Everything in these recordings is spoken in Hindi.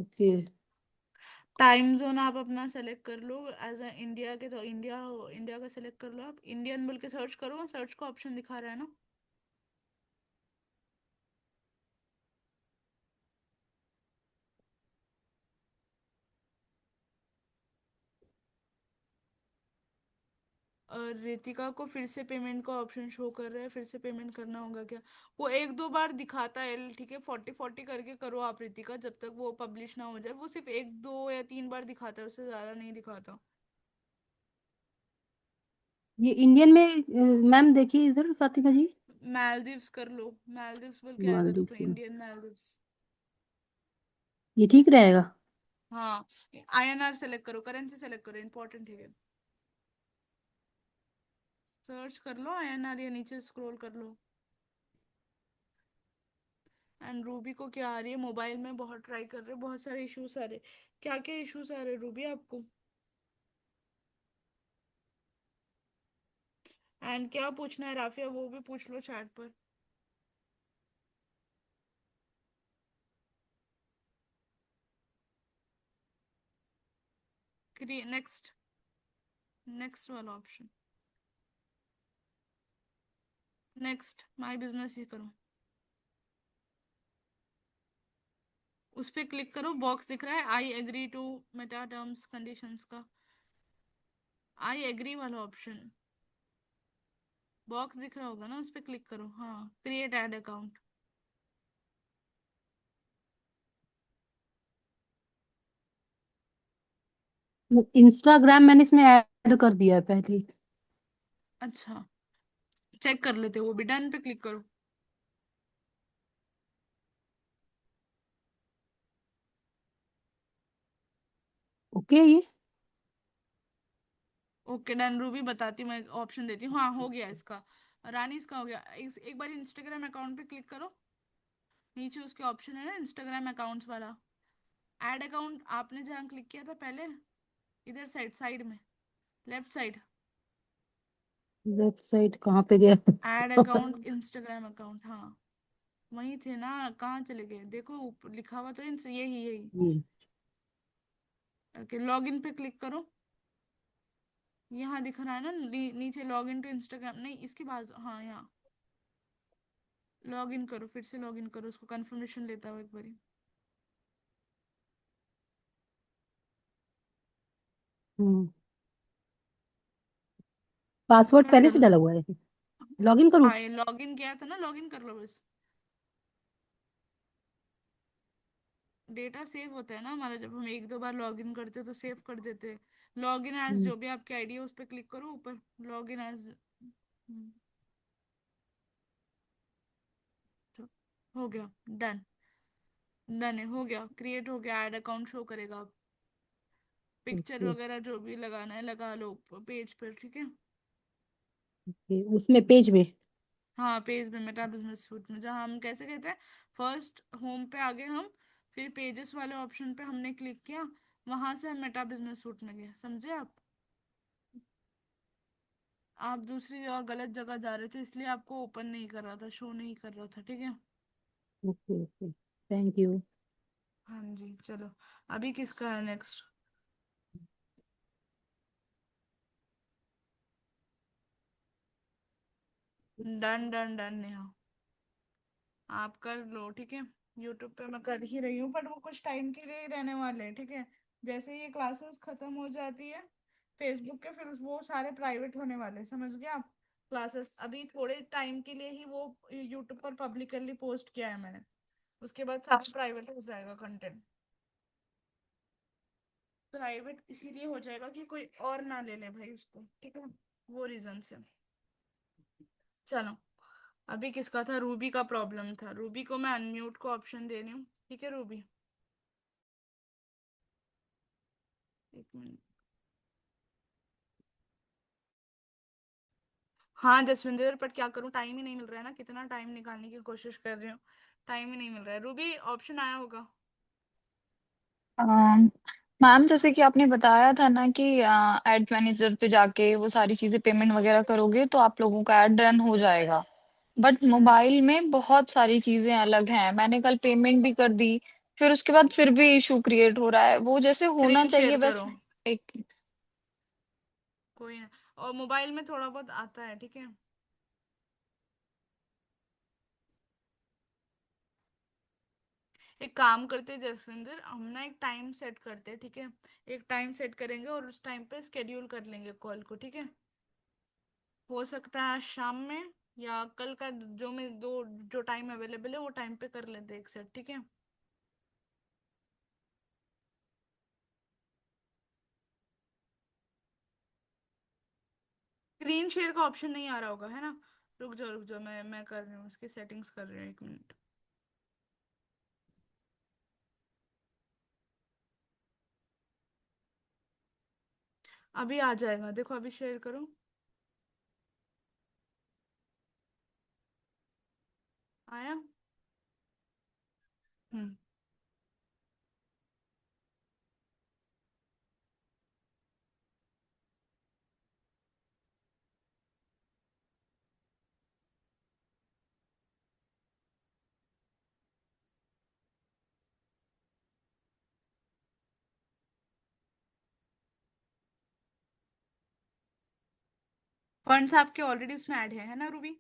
ओके। टाइम जोन आप अपना सेलेक्ट कर लो, एज अ इंडिया के तो इंडिया हो, इंडिया का सेलेक्ट कर लो, आप इंडियन बोल के सर्च करो, सर्च का ऑप्शन दिखा रहा है ना। और रितिका को फिर से पेमेंट का ऑप्शन शो कर रहा है, फिर से पेमेंट करना होगा क्या? वो एक दो बार दिखाता है, ठीक है, 40 40 करके करो आप रितिका, जब तक वो पब्लिश ना हो जाए। वो सिर्फ एक दो या तीन बार दिखाता है, उससे ज्यादा नहीं दिखाता। ये इंडियन में मैम देखिए इधर फातिमा जी। मालदीव्स कर लो, मालदीव्स बोल के आएगा, देखो, मालदीव में इंडियन मालदीव्स। ये ठीक रहेगा। हाँ, आईएनआर सेलेक्ट करो, करेंसी सेलेक्ट करो, इंपॉर्टेंट है। सर्च कर लो आईएनआर, या नीचे स्क्रॉल कर लो। एंड रूबी को क्या आ रही है, मोबाइल में बहुत ट्राई कर रहे, बहुत सारे इश्यूज आ रहे। क्या क्या इश्यूज आ रहे रूबी आपको? एंड क्या पूछना है राफिया, वो भी पूछ लो चैट पर। नेक्स्ट, नेक्स्ट वाला ऑप्शन, नेक्स्ट माय बिजनेस ही करो। उस पर क्लिक करो, बॉक्स दिख रहा है, I agree to Meta terms conditions का, आई एग्री वाला ऑप्शन, बॉक्स दिख रहा होगा ना, उस पर क्लिक करो। हाँ, क्रिएट एड अकाउंट। इंस्टाग्राम मैंने इसमें ऐड कर दिया है पहले। अच्छा, चेक कर लेते, वो भी डन पे क्लिक करो। ओके ये। ओके डन रूबी, बताती हूँ मैं, ऑप्शन देती हूँ। हाँ, हो गया इसका, रानी इसका हो गया। एक बार इंस्टाग्राम अकाउंट पे क्लिक करो, नीचे उसके ऑप्शन है ना इंस्टाग्राम अकाउंट्स वाला, ऐड अकाउंट आपने जहाँ क्लिक किया था पहले, इधर साइड, साइड में, लेफ्ट साइड, वेबसाइट कहाँ पे गया? ऐड अकाउंट इंस्टाग्राम अकाउंट, हाँ, वहीं थे ना, कहाँ चले गए? देखो ऊपर लिखा हुआ तो इनसे, यही यही। ये। ओके, लॉग इन पे क्लिक करो, यहाँ दिख रहा है ना नीचे, लॉग इन टू इंस्टाग्राम, नहीं इसके बाद, हाँ यहाँ, लॉग इन करो, फिर से लॉग इन करो, उसको कंफर्मेशन लेता हो एक बारी। पासवर्ड कर पहले लिया से डाला हुआ है। लॉगिन करूँ? हाँ, ये लॉग इन किया था ना, लॉग इन कर लो बस। डेटा सेव होता है ना हमारा, जब हम एक दो बार लॉग इन करते हैं तो सेव कर देते हैं। लॉग इन एज, हम्म, जो भी आपकी आईडी है उस पर क्लिक करो ऊपर, लॉग इन एज। हो गया, डन, डन है, हो गया, क्रिएट हो गया, ऐड अकाउंट शो करेगा आप। Picture okay. वगैरह जो भी लगाना है लगा लो पेज पर, ठीक है। ओके, उसमें पेज में। हाँ, पेज में, मेटा बिजनेस सूट में, जहाँ हम कैसे कहते हैं, फर्स्ट होम पे आ गए हम, फिर पेजेस वाले ऑप्शन पे हमने क्लिक किया, वहां से हम मेटा बिजनेस सूट में गए, समझे आप दूसरी जगह, गलत जगह जा रहे थे, इसलिए आपको ओपन नहीं कर रहा था, शो नहीं कर रहा था, ठीक है। Okay okay, thank you. हाँ जी, चलो, अभी किसका है next? Done done done Neha, आप कर लो, ठीक है। यूट्यूब पे मैं कर ही रही हूँ, बट वो कुछ टाइम के लिए ही रहने वाले हैं, ठीक है। जैसे ये क्लासेस खत्म हो जाती है फेसबुक के, फिर वो सारे प्राइवेट होने वाले हैं, समझ गए आप। क्लासेस अभी थोड़े टाइम के लिए ही वो यूट्यूब पर पब्लिकली पोस्ट किया है मैंने, उसके बाद सारा प्राइवेट हो जाएगा कंटेंट। प्राइवेट इसीलिए हो जाएगा कि कोई और ना ले ले भाई उसको, ठीक है, वो रीजन से। चलो, अभी किसका था, रूबी का प्रॉब्लम था, रूबी को मैं अनम्यूट को ऑप्शन दे रही हूँ, ठीक है रूबी, एक मिनट। हाँ जसविंदर, पर क्या करूँ, टाइम ही नहीं मिल रहा है ना, कितना टाइम निकालने की कोशिश कर रही हूँ, टाइम ही नहीं मिल रहा है। रूबी, ऑप्शन आया होगा। मैम, जैसे कि आपने बताया था ना कि एड मैनेजर पे जाके वो सारी चीजें पेमेंट वगैरह करोगे तो आप लोगों का एड रन हो जाएगा। But hmm. मोबाइल में बहुत सारी चीजें अलग हैं, मैंने कल पेमेंट भी कर दी, फिर उसके बाद फिर भी इशू क्रिएट हो रहा है, वो जैसे होना स्क्रीन चाहिए शेयर बस। करो। एक कोई ना। और मोबाइल में थोड़ा बहुत आता है, ठीक है। एक काम करते हैं जसविंदर, हम ना एक टाइम सेट करते हैं, ठीक है। एक टाइम सेट करेंगे और उस टाइम पे स्केड्यूल कर लेंगे कॉल को, ठीक है। हो सकता है आज शाम में या कल का, जो में दो जो टाइम अवेलेबल है वो टाइम पे कर लेते हैं एक सेट, ठीक है। स्क्रीन शेयर का ऑप्शन नहीं आ रहा होगा, है ना। रुक जाओ, मैं कर रही हूँ, इसकी सेटिंग्स कर रही हूँ, 1 मिनट। अभी आ जाएगा, देखो अभी शेयर करो। आया। हम्म। फंड्स आपके ऑलरेडी उसमें ऐड है ना रूबी।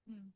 हम्म।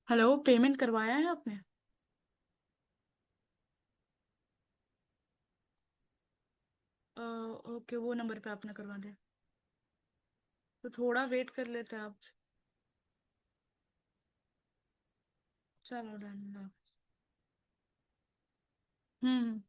हेलो, पेमेंट करवाया है आपने। ओके, वो नंबर पे आपने करवा दिया। तो थोड़ा वेट कर लेते हैं आप। चलो डन। हम्म।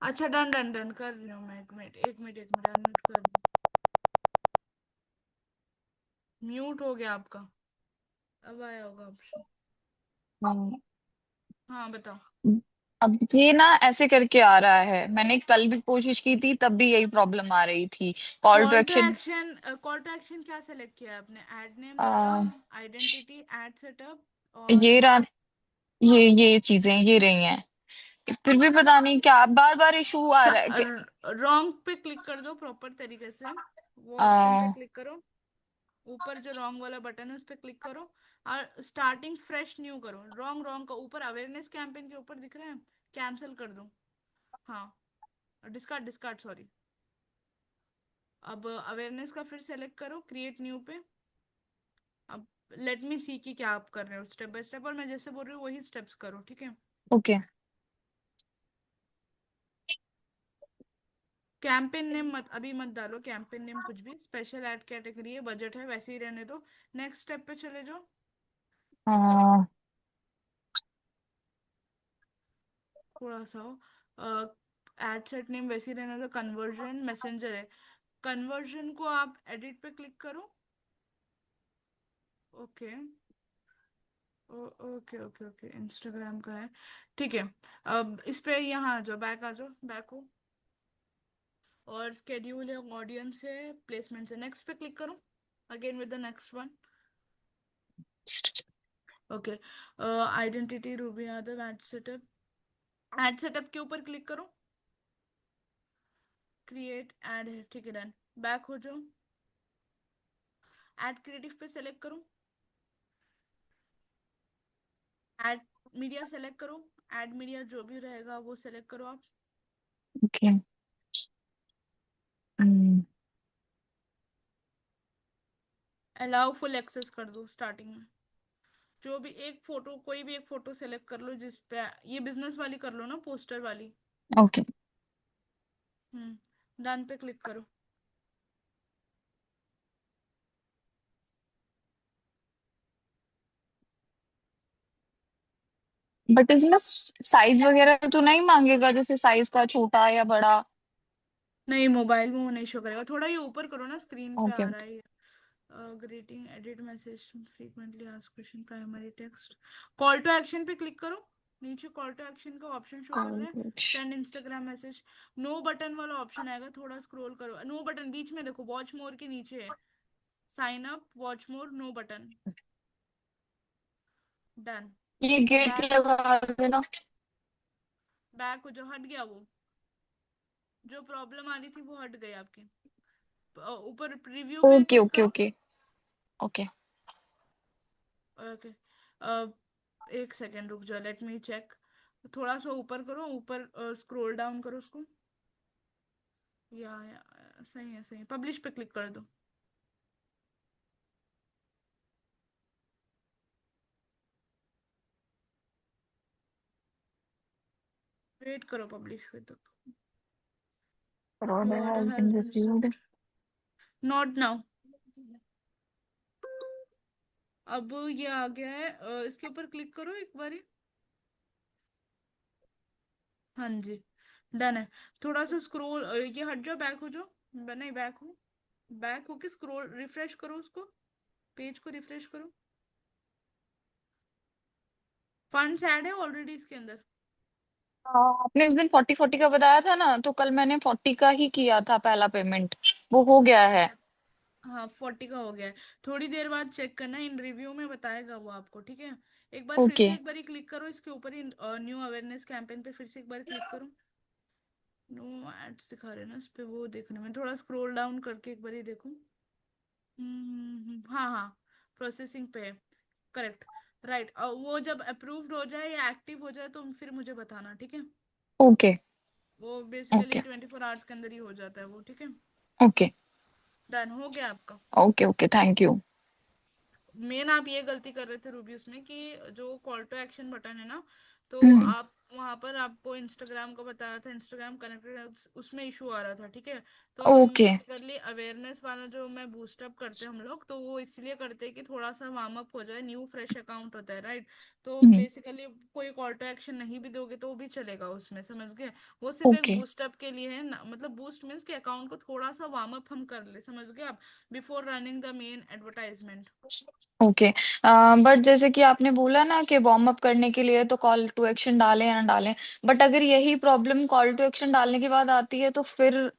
अच्छा, डन डन डन कर रही हूँ मैं। 1 मिनट 1 मिनट 1 मिनट, अनम्यूट कर। म्यूट हो गया आपका। अब आया होगा ऑप्शन। हाँ, हाँ बताओ। अब ये ना ऐसे करके आ रहा है, मैंने कल भी कोशिश की थी तब भी यही प्रॉब्लम आ रही थी। Call to action. Call to action क्या सेलेक्ट किया है आपने? ऐड नेम डाला, आ, आइडेंटिटी, ऐड सेटअप और ये रहा, ये चीजें ये रही हैं, फिर भी पता नहीं क्या बार बार इशू आ रहा है कि रॉन्ग पे क्लिक कर दो प्रॉपर तरीके से। वो ऑप्शन पे आ, क्लिक करो, ऊपर जो रॉन्ग वाला बटन है उस पे क्लिक करो और स्टार्टिंग फ्रेश न्यू करो। रॉन्ग रॉन्ग का ऊपर अवेयरनेस कैंपेन के ऊपर दिख रहा है, कैंसिल कर दो। हाँ, डिस्कार्ड डिस्कार्ड सॉरी। अब अवेयरनेस का फिर सेलेक्ट करो, क्रिएट न्यू पे। अब लेट मी सी कि क्या आप कर रहे हो स्टेप बाय स्टेप, और मैं जैसे बोल रही हूँ वही स्टेप्स करो, ठीक है। ओके। कैंपेन नेम मत अभी मत डालो, कैंपेन नेम कुछ भी। स्पेशल ऐड कैटेगरी है, बजट है, वैसे ही रहने दो। नेक्स्ट स्टेप पे चले जाओ। आ, थोड़ा सा एड सेट नेम वैसे ही रहने दो। कन्वर्जन मैसेंजर है, कन्वर्जन को आप एडिट पे क्लिक करो। Okay okay okay okay, Instagram का है, ठीक है। अब इस पे यहाँ आ जाओ, बैक हो। और स्केड्यूल है, ऑडियंस है, प्लेसमेंट है, नेक्स्ट पे क्लिक करो, again with the next one. Okay, identity Ruby Yadav, ad setup के ऊपर क्लिक करो, क्रिएट एड है, ठीक है, डन। बैक हो जाओ, एड क्रिएटिव पे सेलेक्ट करो, एड मीडिया सेलेक्ट करो, एड मीडिया जो भी रहेगा वो सेलेक्ट करो आप। ओके। हम्म। अलाउ फुल एक्सेस कर दो स्टार्टिंग में। जो भी एक फोटो, कोई भी एक फोटो सेलेक्ट कर लो जिस पे, ये बिजनेस वाली कर लो ना, पोस्टर वाली। ओके। डन पे क्लिक करो। बट इसमें साइज वगैरह तो नहीं मांगेगा, जैसे साइज का छोटा या बड़ा? नहीं, मोबाइल में वो नहीं शो करेगा, थोड़ा ये ऊपर करो ना, स्क्रीन पे ओके आ रहा ओके। है। Greeting, edit message, frequently asked question, primary text, call to action पे क्लिक करो। नीचे कॉल टू एक्शन का ऑप्शन शो कर रहा है, send Instagram message. No button वाला ऑप्शन आएगा, थोड़ा स्क्रॉल करो, नो बटन बीच में देखो, वॉच मोर के नीचे है, sign up, watch more, no button. Done. ये गेट बैक, लगा देना। बैक हो जो, हट गया वो, जो प्रॉब्लम आ रही थी वो हट गई आपकी। ऊपर रिव्यू पे ओके क्लिक ओके करो। ओके। ओके। ओके, एक सेकेंड रुक जाओ, लेट मी चेक। थोड़ा सा ऊपर करो, ऊपर स्क्रॉल डाउन करो उसको। या सही है, सही है, पब्लिश पे क्लिक कर दो। वेट करो पब्लिश पे तक। Order your order has has been been received. Received, not now. अब ये आ गया है, इसके ऊपर क्लिक करो एक बारी। हाँ जी, डन है। थोड़ा सा स्क्रॉल, ये हट जाओ, बैक हो जाओ, नहीं बैक हो, बैक होके स्क्रॉल, रिफ्रेश करो उसको, पेज को रिफ्रेश करो। फंड्स ऐड है ऑलरेडी इसके अंदर। आपने उस दिन 40-40 का बताया था ना, तो कल मैंने 40 का ही किया था पहला पेमेंट। वो हो गया है। अच्छा, हाँ 40 का हो गया है। थोड़ी देर बाद चेक करना, इन रिव्यू में बताएगा वो आपको, ठीक है। एक बार फिर ओके से एक बार क्लिक करो इसके ऊपर ही, न्यू अवेयरनेस कैंपेन पे फिर से एक बार क्लिक करो। नो एड्स दिखा रहे हैं ना इस पे, वो देखने में थोड़ा स्क्रॉल डाउन करके एक बार ही देखो। हाँ हाँ, प्रोसेसिंग पे है, करेक्ट, राइट। वो जब अप्रूव्ड हो जाए या एक्टिव हो जाए तो फिर मुझे बताना, ठीक है। ओके वो बेसिकली ओके 24 आवर्स के अंदर ही हो जाता है वो, ठीक है। ओके डन हो गया आपका। Okay okay. Thank you. Main आप ये गलती कर रहे थे रूबी उसमें, कि जो कॉल टू एक्शन बटन है ना, तो हम्म। आप वहां पर आपको इंस्टाग्राम का बता रहा था, इंस्टाग्राम कनेक्टेड है, उसमें इशू आ रहा था, ठीक है। तो हम ओके। बेसिकली अवेयरनेस वाला जो मैं बूस्टअप करते हैं हम लोग, तो वो इसलिए करते हैं कि थोड़ा सा वार्म अप हो जाए, न्यू फ्रेश अकाउंट होता है, राइट। तो हम्म। बेसिकली कोई कॉल टू एक्शन नहीं भी दोगे तो वो भी चलेगा उसमें, समझ गए। वो सिर्फ एक ओके बूस्टअप के लिए है ना, मतलब बूस्ट मीन्स कि अकाउंट को थोड़ा सा वार्म अप हम कर ले, समझ गए आप, before running the main advertisement. Okay. But जैसे कि आपने बोला ना कि वार्म अप करने के लिए तो कॉल टू एक्शन डालें या ना डालें, बट अगर यही प्रॉब्लम कॉल टू एक्शन डालने के बाद आती है तो फिर?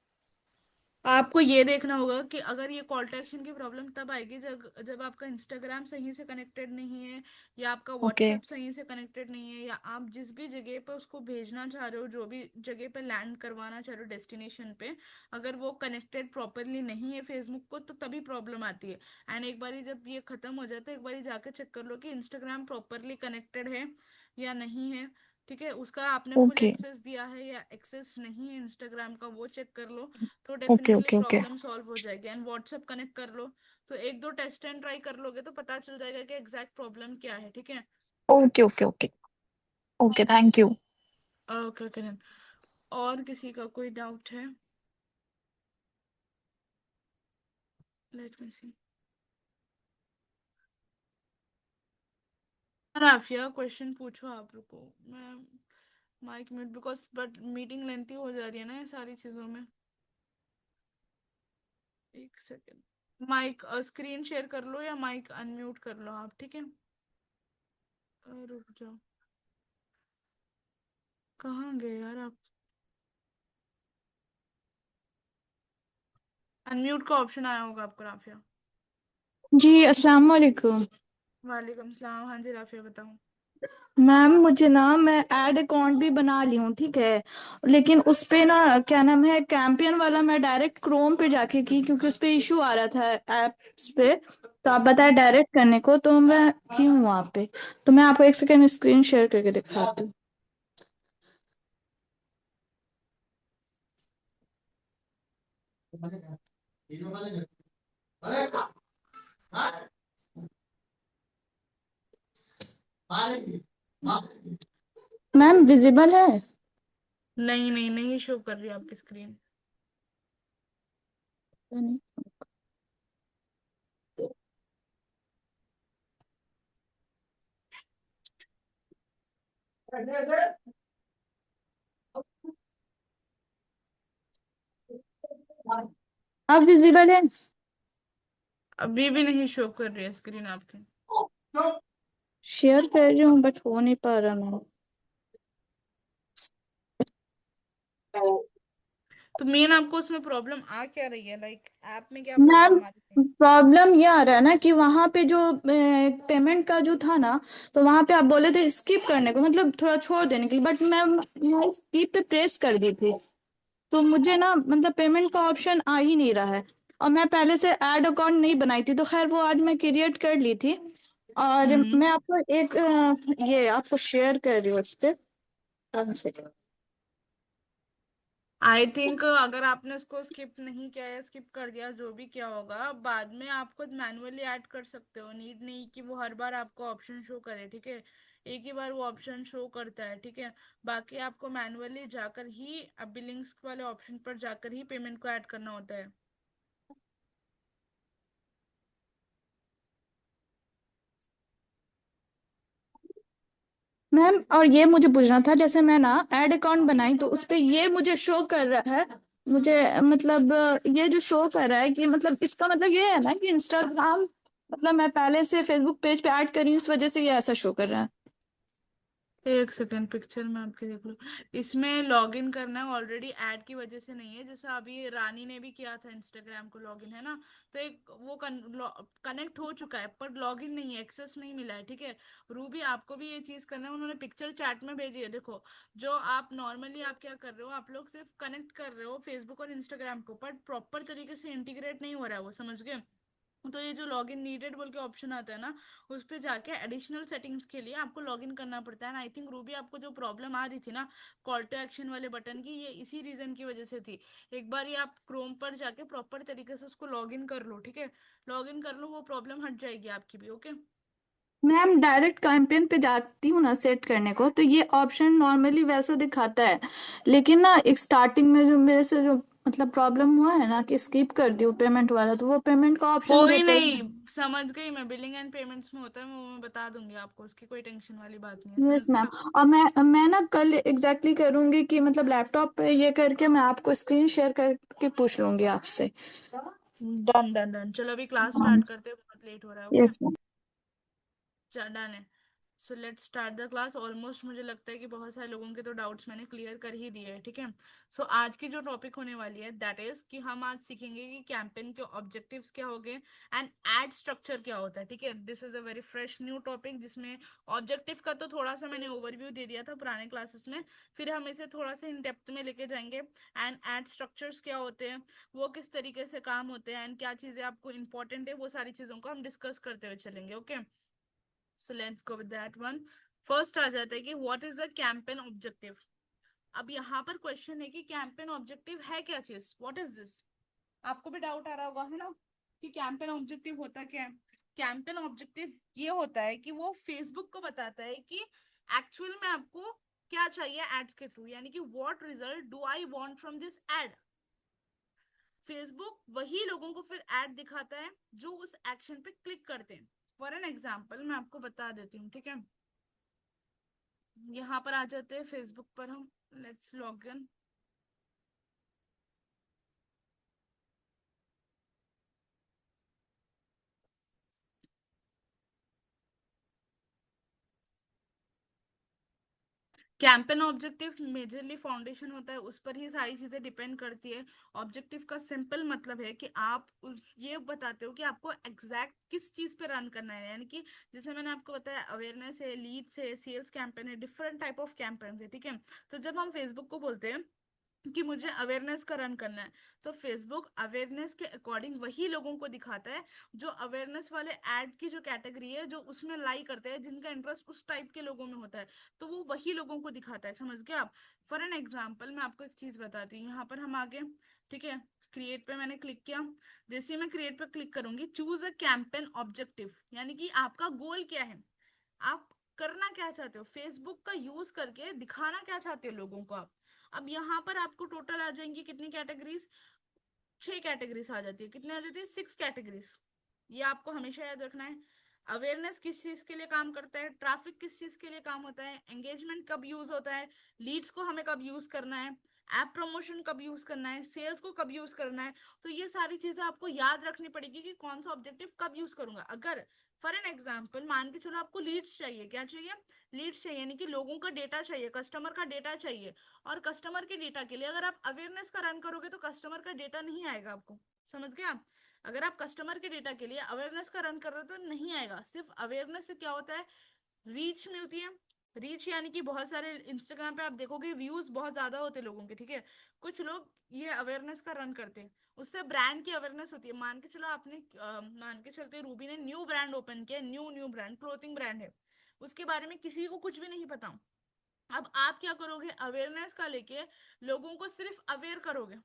आपको ये देखना होगा कि अगर ये कॉल टू एक्शन की प्रॉब्लम तब आएगी जब आपका इंस्टाग्राम सही से कनेक्टेड नहीं है, या आपका ओके व्हाट्सएप सही से कनेक्टेड नहीं है, या आप जिस भी जगह पे उसको भेजना चाह रहे हो, जो भी जगह पे लैंड करवाना चाह रहे हो डेस्टिनेशन पे, अगर वो कनेक्टेड प्रॉपरली नहीं है फेसबुक को, तो तभी प्रॉब्लम आती है। एंड एक बारी जब ये खत्म हो जाए तो एक बारी जाके चेक कर लो कि इंस्टाग्राम प्रॉपरली कनेक्टेड है या नहीं है, ठीक है। उसका आपने फुल ओके एक्सेस दिया है या एक्सेस नहीं है इंस्टाग्राम का, वो चेक कर लो, तो okay definitely okay okay problem solve हो जाएगी। एंड व्हाट्सएप कनेक्ट कर लो, तो एक दो टेस्ट एंड ट्राई कर लोगे तो पता चल जाएगा कि एग्जैक्ट प्रॉब्लम क्या है, ठीक है। Okay okay okay okay. Thank you. Okay okay, और किसी का कोई डाउट है? Let me see. Rafia question पूछो आप, रुको, मैं mic mute, because but meeting lengthy हो जा रही है ना ये सारी चीजों में। एक सेकेंड। माइक स्क्रीन शेयर कर लो या माइक अनम्यूट कर लो आप, ठीक है। रुक जाओ, कहाँ गए यार आप? अनम्यूट का ऑप्शन आया होगा आपको, राफिया। जी अस्सलाम वालेकुम। वालेकुम सलाम। हाँ जी राफिया, बताओ। मैम मुझे ना, मैं ऐड अकाउंट भी बना ली हूँ, ठीक है, लेकिन उस पे ना क्या नाम है, कैंपियन वाला मैं डायरेक्ट क्रोम पे जाके की, क्योंकि उस पे इशू आ रहा था एप्स पे। तो आप बताए डायरेक्ट करने को, तो मैं की हूँ वहाँ पे। तो मैं आपको एक सेकंड स्क्रीन शेयर करके दिखाती हूँ। मैम विजिबल है? नहीं नहीं, नहीं शो कर रही है आपकी स्क्रीन। अब विजिबल है? अभी भी नहीं शो कर रही है स्क्रीन आपकी। शेयर कर रही हूँ बट हो नहीं पा रहा मैम। तो मेन आपको उसमें प्रॉब्लम आ क्या रही है, लाइक ऐप में क्या मैम प्रॉब्लम आ रही है? प्रॉब्लम ये आ रहा है ना कि वहां पे जो पेमेंट का जो था ना, तो वहां पे आप बोले थे स्किप करने को, मतलब थोड़ा छोड़ देने के लिए, बट मैं स्किप पे प्रेस कर दी थी। तो मुझे ना मतलब पेमेंट का ऑप्शन आ ही नहीं रहा है। और मैं पहले से ऐड अकाउंट नहीं बनाई थी, तो खैर वो आज मैं क्रिएट कर ली थी। और हम्म। मैं आपको एक ये आपको शेयर कर रही हूँ इस पे। one second। आई थिंक अगर आपने उसको स्किप नहीं किया या स्किप कर दिया, जो भी किया होगा, बाद में आप खुद मैनुअली ऐड कर सकते हो। नीड नहीं कि वो हर बार आपको ऑप्शन शो करे, ठीक है। एक ही बार वो ऑप्शन शो करता है, ठीक है। बाकी आपको मैनुअली जाकर ही बिलिंग्स वाले ऑप्शन पर जाकर ही पेमेंट को ऐड करना होता है। मैम और ये मुझे पूछना था, जैसे मैं ना ऐड अकाउंट बनाई तो उस पे ये मुझे शो कर रहा है, मुझे मतलब ये जो शो कर रहा है कि मतलब इसका मतलब ये है ना कि इंस्टाग्राम, मतलब मैं पहले से फेसबुक पेज पे ऐड करी हूँ, इस वजह से ये ऐसा शो कर रहा है। एक सेकेंड, पिक्चर में आपके देख लो। इसमें लॉग इन करना है ऑलरेडी, ऐड की वजह से नहीं है। जैसा अभी रानी ने भी किया था इंस्टाग्राम को लॉग इन, है ना। तो एक वो कनेक्ट हो चुका है, पर लॉग इन नहीं है, एक्सेस नहीं मिला है, ठीक है। रूबी आपको भी ये चीज करना है, उन्होंने पिक्चर चैट में भेजी है, देखो। जो आप नॉर्मली आप क्या कर रहे हो, आप लोग सिर्फ कनेक्ट कर रहे हो फेसबुक और इंस्टाग्राम को, पर प्रॉपर तरीके से इंटीग्रेट नहीं हो रहा है वो, समझ गए। तो ये जो लॉगिन नीडेड बोल के ऑप्शन आता है ना, उस पे जाके एडिशनल सेटिंग्स के लिए आपको लॉगिन करना पड़ता है। आई थिंक रूबी आपको जो प्रॉब्लम आ रही थी ना, कॉल टू एक्शन वाले बटन की, ये इसी रीजन की वजह से थी। एक बार ये आप क्रोम पर जाके प्रॉपर तरीके से उसको लॉगिन कर लो, ठीक है। लॉगिन कर लो, वो प्रॉब्लम हट जाएगी आपकी भी, ओके। मैम डायरेक्ट कैंपेन पे जाती हूँ ना सेट करने को, तो ये ऑप्शन नॉर्मली वैसा दिखाता है, लेकिन ना एक स्टार्टिंग में जो मेरे से जो मतलब प्रॉब्लम हुआ है ना कि स्किप कर दी पेमेंट वाला, तो वो पेमेंट का ऑप्शन कोई देता ही नहीं, नहीं। समझ गई मैं। बिलिंग एंड पेमेंट्स में होता है वो, मैं बता दूंगी आपको, उसकी कोई टेंशन वाली बात नहीं है, यस सिर्फ मैम। और मैं ना कल एग्जैक्टली करूंगी कि मतलब लैपटॉप पे ये करके मैं आपको स्क्रीन शेयर करके पूछ लूंगी आपसे। Done done done. चलो अभी क्लास स्टार्ट करते हैं, बहुत लेट हो रहा है, ओके। Yes ma'am. डन है। So let's start the class. Almost मुझे लगता है कि बहुत सारे लोगों के तो डाउट्स मैंने क्लियर कर ही दिए हैं, ठीक है। सो आज की जो टॉपिक होने वाली है, दैट इज कि हम आज सीखेंगे कि कैंपेन के ऑब्जेक्टिव्स क्या हो गए एंड एड स्ट्रक्चर क्या होता है, ठीक है। This is a very fresh new topic, जिसमें ऑब्जेक्टिव का तो थोड़ा सा मैंने ओवरव्यू दे दिया था पुराने क्लासेस में। फिर हम इसे थोड़ा सा इन डेप्थ में लेके जाएंगे। एंड एड स्ट्रक्चर्स क्या होते हैं, वो किस तरीके से काम होते हैं, एंड क्या चीजें आपको इंपॉर्टेंट है, वो सारी चीजों को हम डिस्कस करते हुए चलेंगे, okay. So let's go with that one. First आ जाता है कि what is a campaign objective. अब यहाँ पर क्वेश्चन है कि कैंपेन ऑब्जेक्टिव है क्या चीज, व्हाट इज दिस। आपको भी डाउट आ रहा होगा, है ना, कि कैंपेन ऑब्जेक्टिव होता क्या है। कैंपेन ऑब्जेक्टिव ये होता है कि वो फेसबुक को बताता है कि एक्चुअल में आपको क्या चाहिए एड्स के थ्रू, यानी कि what result do I want from this ad. Facebook वही लोगों को फिर एड दिखाता है जो उस एक्शन पे क्लिक करते हैं। फॉर एन एग्जाम्पल मैं आपको बता देती हूँ, ठीक है। यहाँ पर आ जाते हैं फेसबुक पर हम। Let's log in. Campaign objective majorly foundation होता है, उस पर ही सारी चीजें डिपेंड करती है। ऑब्जेक्टिव का सिंपल मतलब है कि आप ये बताते हो कि आपको एग्जैक्ट किस चीज पे रन करना है, यानी कि जैसे मैंने आपको बताया अवेयरनेस है, लीड्स है, सेल्स कैंपेन है, डिफरेंट टाइप ऑफ कैंपेन्स है, ठीक है। तो जब हम फेसबुक को बोलते हैं कि मुझे अवेयरनेस का रन करना है, तो फेसबुक अवेयरनेस के अकॉर्डिंग वही लोगों को दिखाता है जो अवेयरनेस वाले ऐड की जो कैटेगरी है, जो उसमें लाइक करते हैं, जिनका इंटरेस्ट उस टाइप के लोगों में होता है, तो वो वही लोगों को दिखाता है। समझ गए आप? फॉर एन एग्जाम्पल मैं आपको एक चीज बताती हूँ। यहाँ पर हम आगे, ठीक है, क्रिएट पे मैंने क्लिक किया। जैसे ही मैं क्रिएट पे क्लिक करूंगी, चूज अ कैंपेन ऑब्जेक्टिव, यानी कि आपका गोल क्या है, आप करना क्या चाहते हो, फेसबुक का यूज करके दिखाना क्या चाहते हो लोगों को आप। अब यहाँ पर आपको टोटल आ जाएंगी कितनी कैटेगरीज, 6 कैटेगरीज आ जाती है। कितने आ जाती है? 6 कैटेगरीज। ये आपको हमेशा याद रखना है। अवेयरनेस किस चीज के लिए काम करता है, ट्रैफिक किस चीज के लिए काम होता है, एंगेजमेंट कब यूज होता है, लीड्स को हमें कब यूज करना है, ऐप प्रमोशन कब यूज करना है, सेल्स को कब यूज करना है। तो ये सारी चीजें आपको याद रखनी पड़ेगी कि कौन सा ऑब्जेक्टिव कब यूज करूंगा। अगर फॉर एन एग्जाम्पल मान के चलो आपको लीड्स चाहिए, क्या चाहिए, लीड्स चाहिए, यानी कि लोगों का डेटा चाहिए, कस्टमर का डेटा चाहिए। और कस्टमर के डेटा के लिए अगर आप अवेयरनेस का रन करोगे तो कस्टमर का डेटा नहीं आएगा आपको। समझ गए आप? अगर आप कस्टमर के डेटा के लिए अवेयरनेस का रन कर रहे हो तो नहीं आएगा। सिर्फ अवेयरनेस से क्या होता है, रीच मिलती है। रीच यानी कि बहुत सारे इंस्टाग्राम पे आप देखोगे व्यूज बहुत ज्यादा होते हैं लोगों के, ठीक है। कुछ लोग ये अवेयरनेस का रन करते हैं, उससे ब्रांड की अवेयरनेस होती है। मान के चलो आपने मान के चलते रूबी ने न्यू ब्रांड ओपन किया, न्यू ब्रांड, क्लोथिंग ब्रांड है, उसके बारे में किसी को कुछ भी नहीं पता। अब आप क्या करोगे, अवेयरनेस का लेके लोगों को सिर्फ अवेयर करोगे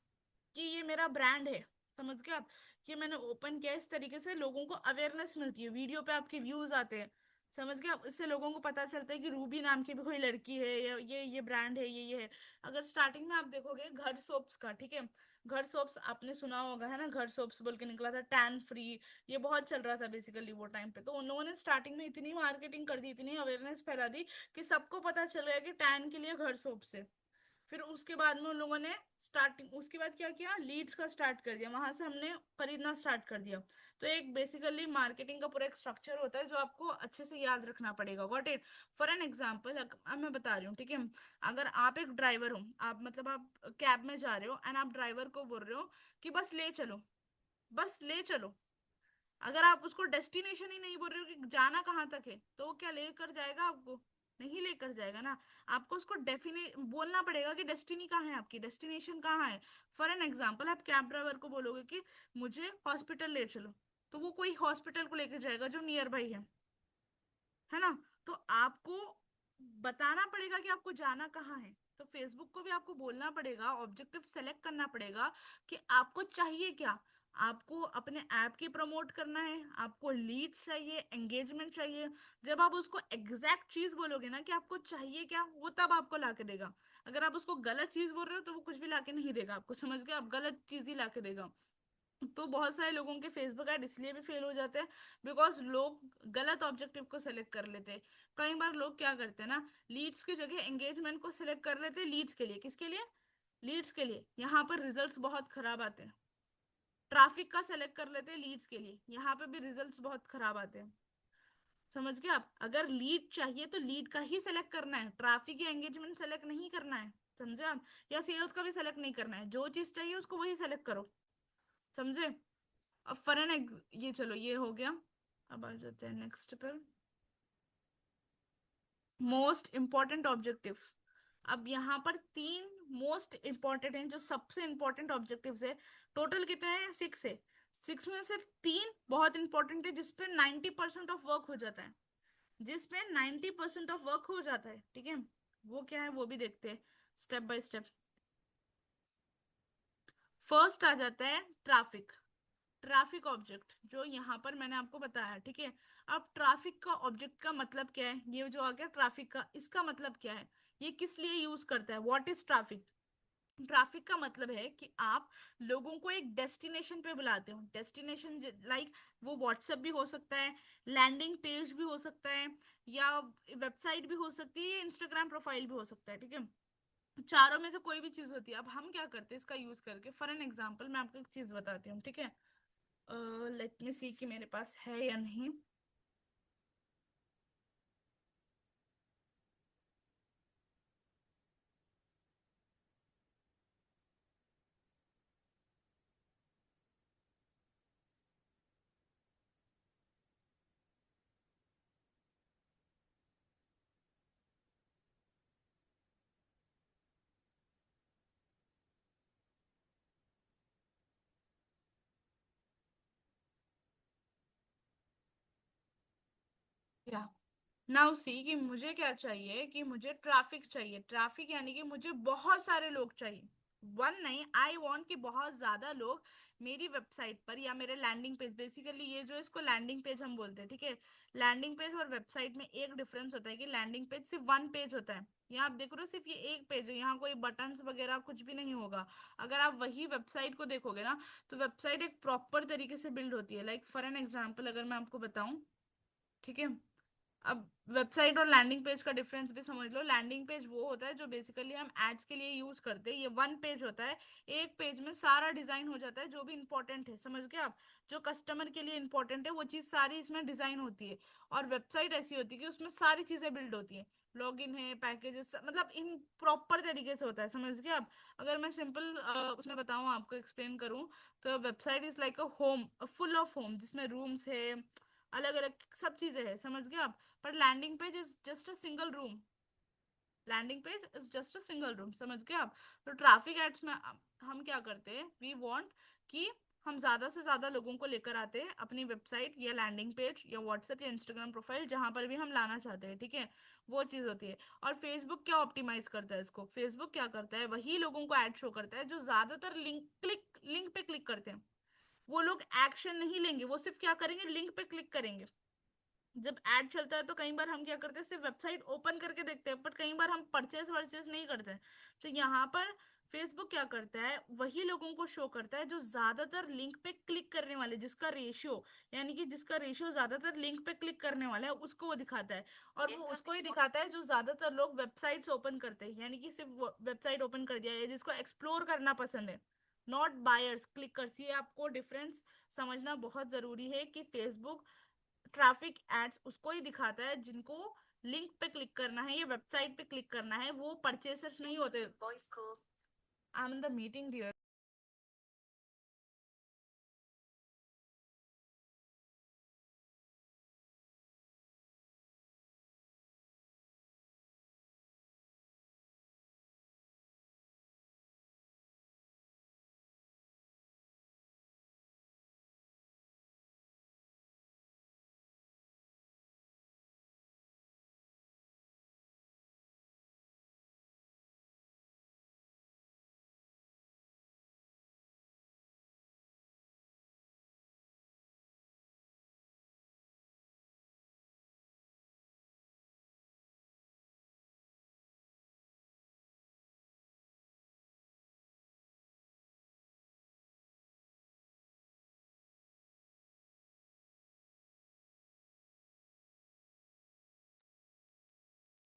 कि ये मेरा ब्रांड है। समझ गए आप? कि मैंने ओपन किया, इस तरीके से लोगों को अवेयरनेस मिलती है, वीडियो पे आपके व्यूज आते हैं। समझ गए आप? इससे लोगों को पता चलता है कि रूबी नाम की भी कोई लड़की है, या ये ब्रांड है, ये है। अगर स्टार्टिंग में आप देखोगे घर सोप्स का, ठीक है, घर सोप्स आपने सुना होगा, है ना, घर सोप्स बोल के निकला था, टैन फ्री, ये बहुत चल रहा था बेसिकली वो टाइम पे। तो उन लोगों ने स्टार्टिंग में इतनी मार्केटिंग कर दी, इतनी अवेयरनेस फैला दी कि सबको पता चल गया कि टैन के लिए घर सोप से। फिर उसके बाद में उन लोगों ने स्टार्टिंग, उसके बाद क्या किया, लीड्स का स्टार्ट कर दिया, वहां से हमने खरीदना स्टार्ट कर दिया। तो एक बेसिकली मार्केटिंग का पूरा एक स्ट्रक्चर होता है जो आपको अच्छे से याद रखना पड़ेगा। Got it? For an example अब मैं बता रही हूँ, ठीक है। अगर आप एक ड्राइवर हो, आप मतलब आप कैब में जा रहे हो एंड आप ड्राइवर को बोल रहे हो कि बस ले चलो, बस ले चलो। अगर आप उसको डेस्टिनेशन ही नहीं बोल रहे हो कि जाना कहाँ तक है, तो वो क्या लेकर जाएगा आपको? नहीं लेकर जाएगा ना। आपको उसको डेफिने बोलना पड़ेगा कि डेस्टिनी कहाँ है, आपकी डेस्टिनेशन कहाँ है। फॉर एन एग्जाम्पल आप कैब ड्राइवर को बोलोगे कि मुझे हॉस्पिटल ले चलो, तो वो कोई हॉस्पिटल को लेकर जाएगा जो नियर बाई है ना। तो आपको बताना पड़ेगा कि आपको जाना कहाँ है। तो फेसबुक को भी आपको बोलना पड़ेगा, ऑब्जेक्टिव सेलेक्ट करना पड़ेगा कि आपको चाहिए क्या। आपको अपने ऐप की प्रमोट करना है, आपको लीड्स चाहिए, एंगेजमेंट चाहिए। जब आप उसको एग्जैक्ट चीज बोलोगे ना कि आपको चाहिए क्या, वो तब आपको लाके देगा। अगर आप उसको गलत चीज बोल रहे हो तो वो कुछ भी लाके नहीं देगा आपको। समझ गए? आप गलत चीज ही लाके देगा। तो बहुत सारे लोगों के फेसबुक ऐड इसलिए भी फेल हो जाते हैं बिकॉज लोग गलत ऑब्जेक्टिव को सिलेक्ट कर लेते हैं। कई बार लोग क्या करते हैं ना, लीड्स की जगह एंगेजमेंट को सिलेक्ट कर लेते हैं लीड्स के लिए। किसके लिए? लीड्स के लिए। यहाँ पर रिजल्ट्स बहुत खराब आते हैं। ट्रैफिक का सिलेक्ट कर लेते हैं लीड्स के लिए, यहाँ पे भी रिजल्ट्स बहुत खराब आते हैं। समझ गए आप? अगर लीड चाहिए तो लीड का ही सिलेक्ट करना है, ट्रैफिक या एंगेजमेंट सेलेक्ट नहीं करना है। समझे आप? या सेल्स का भी सिलेक्ट नहीं करना है, जो चीज चाहिए उसको वही सेलेक्ट करो। समझे? अब ये चलो ये हो गया। अब आ जाते हैं नेक्स्ट पर, मोस्ट इंपॉर्टेंट ऑब्जेक्टिव्स। अब यहाँ पर 3 मोस्ट इंपॉर्टेंट हैं, जो सबसे इंपॉर्टेंट ऑब्जेक्टिव्स है। टोटल कितने हैं? 6 है। 6 में से 3 बहुत इंपॉर्टेंट है, जिसपे 90% ऑफ वर्क हो जाता है, जिसपे 90% ऑफ वर्क हो जाता है, ठीक है। वो क्या है वो भी देखते हैं स्टेप बाय स्टेप। फर्स्ट आ जाता है ट्रैफिक। ट्रैफिक ऑब्जेक्ट जो यहाँ पर मैंने आपको बताया, ठीक है। अब ट्रैफिक का ऑब्जेक्ट का मतलब क्या है, ये जो आ गया ट्रैफिक का, इसका मतलब क्या है, ये किस लिए यूज करता है, व्हाट इज ट्रैफिक। ट्रैफिक का मतलब है कि आप लोगों को एक डेस्टिनेशन पे बुलाते हो। डेस्टिनेशन लाइक वो व्हाट्सएप भी हो सकता है, लैंडिंग पेज भी हो सकता है, या वेबसाइट भी हो सकती है, इंस्टाग्राम प्रोफाइल भी हो सकता है, ठीक है। चारों में से कोई भी चीज होती है। अब हम क्या करते हैं इसका यूज करके, फॉर एन एग्जाम्पल मैं आपको एक चीज बताती हूँ, ठीक है। लेट मी सी कि मेरे पास है या नहीं। नाउ सी कि मुझे क्या चाहिए, कि मुझे ट्रैफिक चाहिए। ट्रैफिक यानी कि मुझे बहुत सारे लोग चाहिए, वन नहीं, आई वांट कि बहुत ज्यादा लोग मेरी वेबसाइट पर या मेरे लैंडिंग पेज, बेसिकली ये जो इसको लैंडिंग पेज हम बोलते हैं, ठीक है। लैंडिंग पेज और वेबसाइट में एक डिफरेंस होता है कि लैंडिंग पेज सिर्फ वन पेज होता है। यहाँ आप देख रहे हो सिर्फ ये एक पेज है, यहाँ कोई बटन्स वगैरह कुछ भी नहीं होगा। अगर आप वही वेबसाइट को देखोगे ना, तो वेबसाइट एक प्रॉपर तरीके से बिल्ड होती है। लाइक फॉर एन एग्जाम्पल अगर मैं आपको बताऊं, ठीक है। अब वेबसाइट और लैंडिंग पेज का डिफरेंस भी समझ लो। लैंडिंग पेज वो होता है जो बेसिकली हम एड्स के लिए यूज करते हैं, ये वन पेज होता है। एक पेज में सारा डिजाइन हो जाता है जो भी इंपॉर्टेंट है, समझ गए आप। जो कस्टमर के लिए इंपॉर्टेंट है वो चीज सारी इसमें डिजाइन होती है। और वेबसाइट ऐसी होती है कि उसमें सारी चीजें बिल्ड होती है, लॉगिन है, पैकेजेस, मतलब इन प्रॉपर तरीके से होता है, समझ गए आप। अगर मैं सिंपल उसमें बताऊं, आपको एक्सप्लेन करूं, तो website is like a home, full of home, जिसमें रूम्स है, अलग अलग सब चीजें हैं, समझ गए आप। पर landing page is just a single room, landing page is just a single room, समझ गए आप। तो ट्रैफिक एड्स में हम क्या करते हैं, वी वांट कि हम ज्यादा से ज्यादा लोगों को लेकर आते हैं अपनी वेबसाइट या लैंडिंग पेज या व्हाट्सएप या इंस्टाग्राम प्रोफाइल, जहां पर भी हम लाना चाहते हैं, ठीक है। वो चीज होती है। और फेसबुक क्या ऑप्टिमाइज करता है इसको, फेसबुक क्या करता है, वही लोगों को एड शो करता है जो ज्यादातर लिंक पे क्लिक करते हैं। वो लोग एक्शन नहीं लेंगे, वो सिर्फ क्या करेंगे, लिंक पे क्लिक करेंगे। जब ऐड चलता है तो कई बार हम क्या करते हैं, सिर्फ वेबसाइट ओपन करके देखते हैं, बट कई बार हम परचेज वर्चेज नहीं करते हैं। तो यहाँ पर फेसबुक क्या करता है, वही लोगों को शो करता है जो ज्यादातर लिंक पे क्लिक करने वाले, जिसका रेशियो, यानी कि जिसका रेशियो ज्यादातर लिंक पे क्लिक करने वाला है, उसको वो दिखाता है। और वो उसको ही दिखाता है जो ज्यादातर लोग वेबसाइट्स ओपन करते हैं, यानी कि सिर्फ वेबसाइट ओपन कर दिया है, जिसको एक्सप्लोर करना पसंद है, नॉट बायर्स क्लिकर्स। ये आपको डिफरेंस समझना बहुत जरूरी है कि फेसबुक ट्रैफिक एड्स उसको ही दिखाता है जिनको लिंक पे क्लिक करना है या वेबसाइट पे क्लिक करना है, वो परचेसर्स नहीं होते। I am in the meeting dear.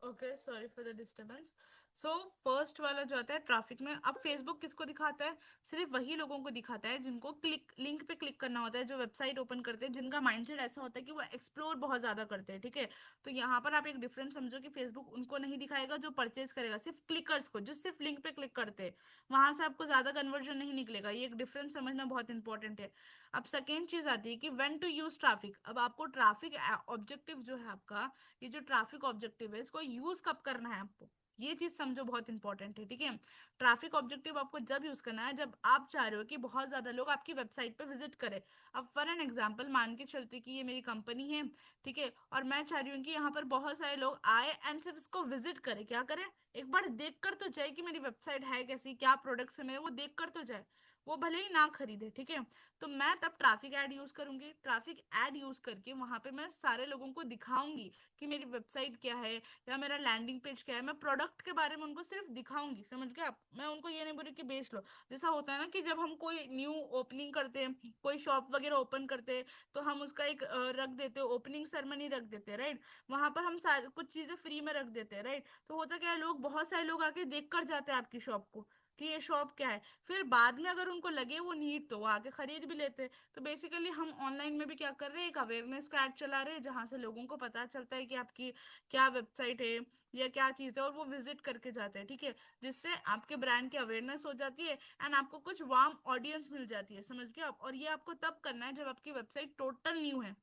Okay, sorry for the disturbance. So first वाला जो आता है ट्रैफिक में, अब फेसबुक किसको दिखाता है, सिर्फ वही लोगों को दिखाता है जिनको लिंक पे क्लिक करना होता है, जो वेबसाइट ओपन करते हैं, जिनका माइंडसेट ऐसा होता है कि वो एक्सप्लोर बहुत ज्यादा करते हैं, ठीक है। तो यहाँ पर आप एक डिफरेंस समझो कि फेसबुक उनको नहीं दिखाएगा जो परचेज करेगा, सिर्फ क्लिकर्स को, जो सिर्फ लिंक पे क्लिक करते हैं, वहां से आपको ज्यादा कन्वर्जन नहीं निकलेगा। ये एक डिफरेंस समझना बहुत इंपॉर्टेंट है। अब सेकेंड चीज आती है कि व्हेन टू यूज ट्रैफिक। अब आपको ट्रैफिक ऑब्जेक्टिव जो है आपका, ये जो ट्रैफिक ऑब्जेक्टिव है, इसको यूज कब करना है आपको, ये चीज समझो, बहुत इंपॉर्टेंट है, ठीक है। ट्रैफिक ऑब्जेक्टिव आपको जब यूज करना है जब आप चाह रहे हो कि बहुत ज्यादा लोग आपकी वेबसाइट पे विजिट करें। अब फॉर एन एग्जांपल मान के चलते कि ये मेरी कंपनी है, ठीक है, और मैं चाह रही हूँ कि यहाँ पर बहुत सारे लोग आए एंड सिर्फ इसको विजिट करें, क्या करें, एक बार देख कर तो जाए कि मेरी वेबसाइट है कैसी, क्या प्रोडक्ट्स है मेरे, वो देख कर तो जाए, वो भले ही ना खरीदे, ठीक है। तो मैं तब ट्रैफिक ऐड यूज करूंगी। ट्रैफिक ऐड यूज करके वहां पे मैं सारे लोगों को दिखाऊंगी कि मेरी वेबसाइट क्या है या मेरा लैंडिंग पेज क्या है, मैं प्रोडक्ट के बारे में उनको सिर्फ दिखाऊंगी, समझ गए आप। मैं उनको ये नहीं बोल रही कि बेच लो। जैसा होता है ना कि जब हम कोई न्यू ओपनिंग करते हैं, कोई शॉप वगैरह ओपन करते हैं, तो हम उसका एक रख देते हैं, ओपनिंग सेरेमनी रख देते हैं, राइट। वहां पर हम सारे कुछ चीजें फ्री में रख देते हैं, राइट। तो होता क्या है, लोग बहुत सारे लोग आके देख कर जाते हैं आपकी शॉप को कि ये शॉप क्या है। फिर बाद में अगर उनको लगे वो नीड, तो वो आके खरीद भी लेते हैं। तो बेसिकली हम ऑनलाइन में भी क्या कर रहे हैं, एक अवेयरनेस का ऐड चला रहे हैं, जहां से लोगों को पता चलता है कि आपकी क्या वेबसाइट है या क्या चीज़ है, और वो विजिट करके जाते हैं, ठीक है। जिससे आपके ब्रांड की अवेयरनेस हो जाती है एंड आपको कुछ वार्म ऑडियंस मिल जाती है, समझ गए आप। और ये आपको तब करना है जब आपकी वेबसाइट टोटल न्यू है,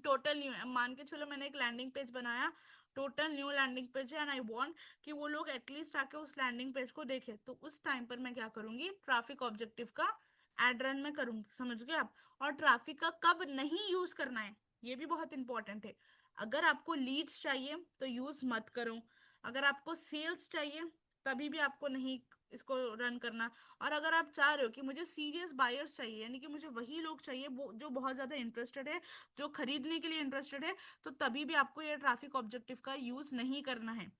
टोटल न्यू है। मान के चलो मैंने एक लैंडिंग पेज बनाया, टोटल न्यू लैंडिंग पेज है, एंड आई वांट कि वो लोग एटलीस्ट आके उस लैंडिंग पेज को देखें, तो उस टाइम पर मैं क्या करूंगी, ट्रैफिक ऑब्जेक्टिव का एड रन में करूंगी, समझ गए आप। और ट्रैफिक का कब नहीं यूज करना है, ये भी बहुत इंपॉर्टेंट है। अगर आपको लीड्स चाहिए तो यूज मत करो, अगर आपको सेल्स चाहिए तभी भी आपको नहीं इसको रन करना। और अगर आप चाह रहे हो कि मुझे सीरियस बायर्स चाहिए, यानी कि मुझे वही लोग चाहिए वो जो बहुत ज्यादा इंटरेस्टेड है, जो खरीदने के लिए इंटरेस्टेड है, तो तभी भी आपको ये ट्रैफिक ऑब्जेक्टिव का यूज नहीं करना है।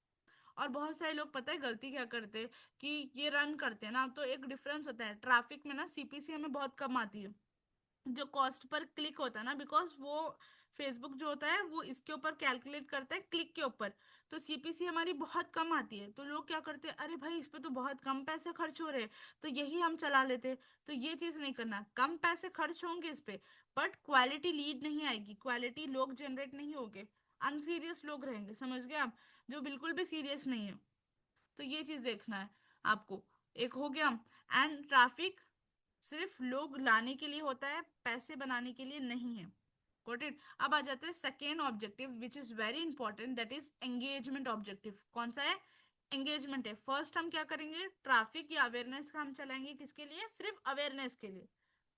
और बहुत सारे लोग पता है गलती क्या करते हैं कि ये रन करते हैं ना, तो एक डिफरेंस होता है ट्रैफिक में ना, सीपीसी हमें बहुत कम आती है जो कॉस्ट पर क्लिक होता है ना, बिकॉज वो फेसबुक जो होता है वो इसके ऊपर कैलकुलेट करता है क्लिक के ऊपर। तो सीपीसी हमारी बहुत कम आती है, तो लोग क्या करते हैं, अरे भाई इस पे तो बहुत कम पैसे खर्च हो रहे हैं, तो यही हम चला लेते हैं। तो ये चीज नहीं करना, कम पैसे खर्च होंगे इस पे बट क्वालिटी लीड नहीं आएगी, क्वालिटी लोग जनरेट नहीं होंगे, अनसीरियस लोग रहेंगे, समझ गए आप, जो बिल्कुल भी सीरियस नहीं है। तो ये चीज देखना है आपको। एक हो गया। एंड ट्रैफिक सिर्फ लोग लाने के लिए होता है, पैसे बनाने के लिए नहीं है। Got it. अब आ जाते हैं second objective which is very important, that is engagement objective. कौन सा है? एंगेजमेंट है। फर्स्ट हम क्या करेंगे, ट्रैफिक या अवेयरनेस का हम चलाएंगे, किसके लिए? सिर्फ अवेयरनेस के लिए।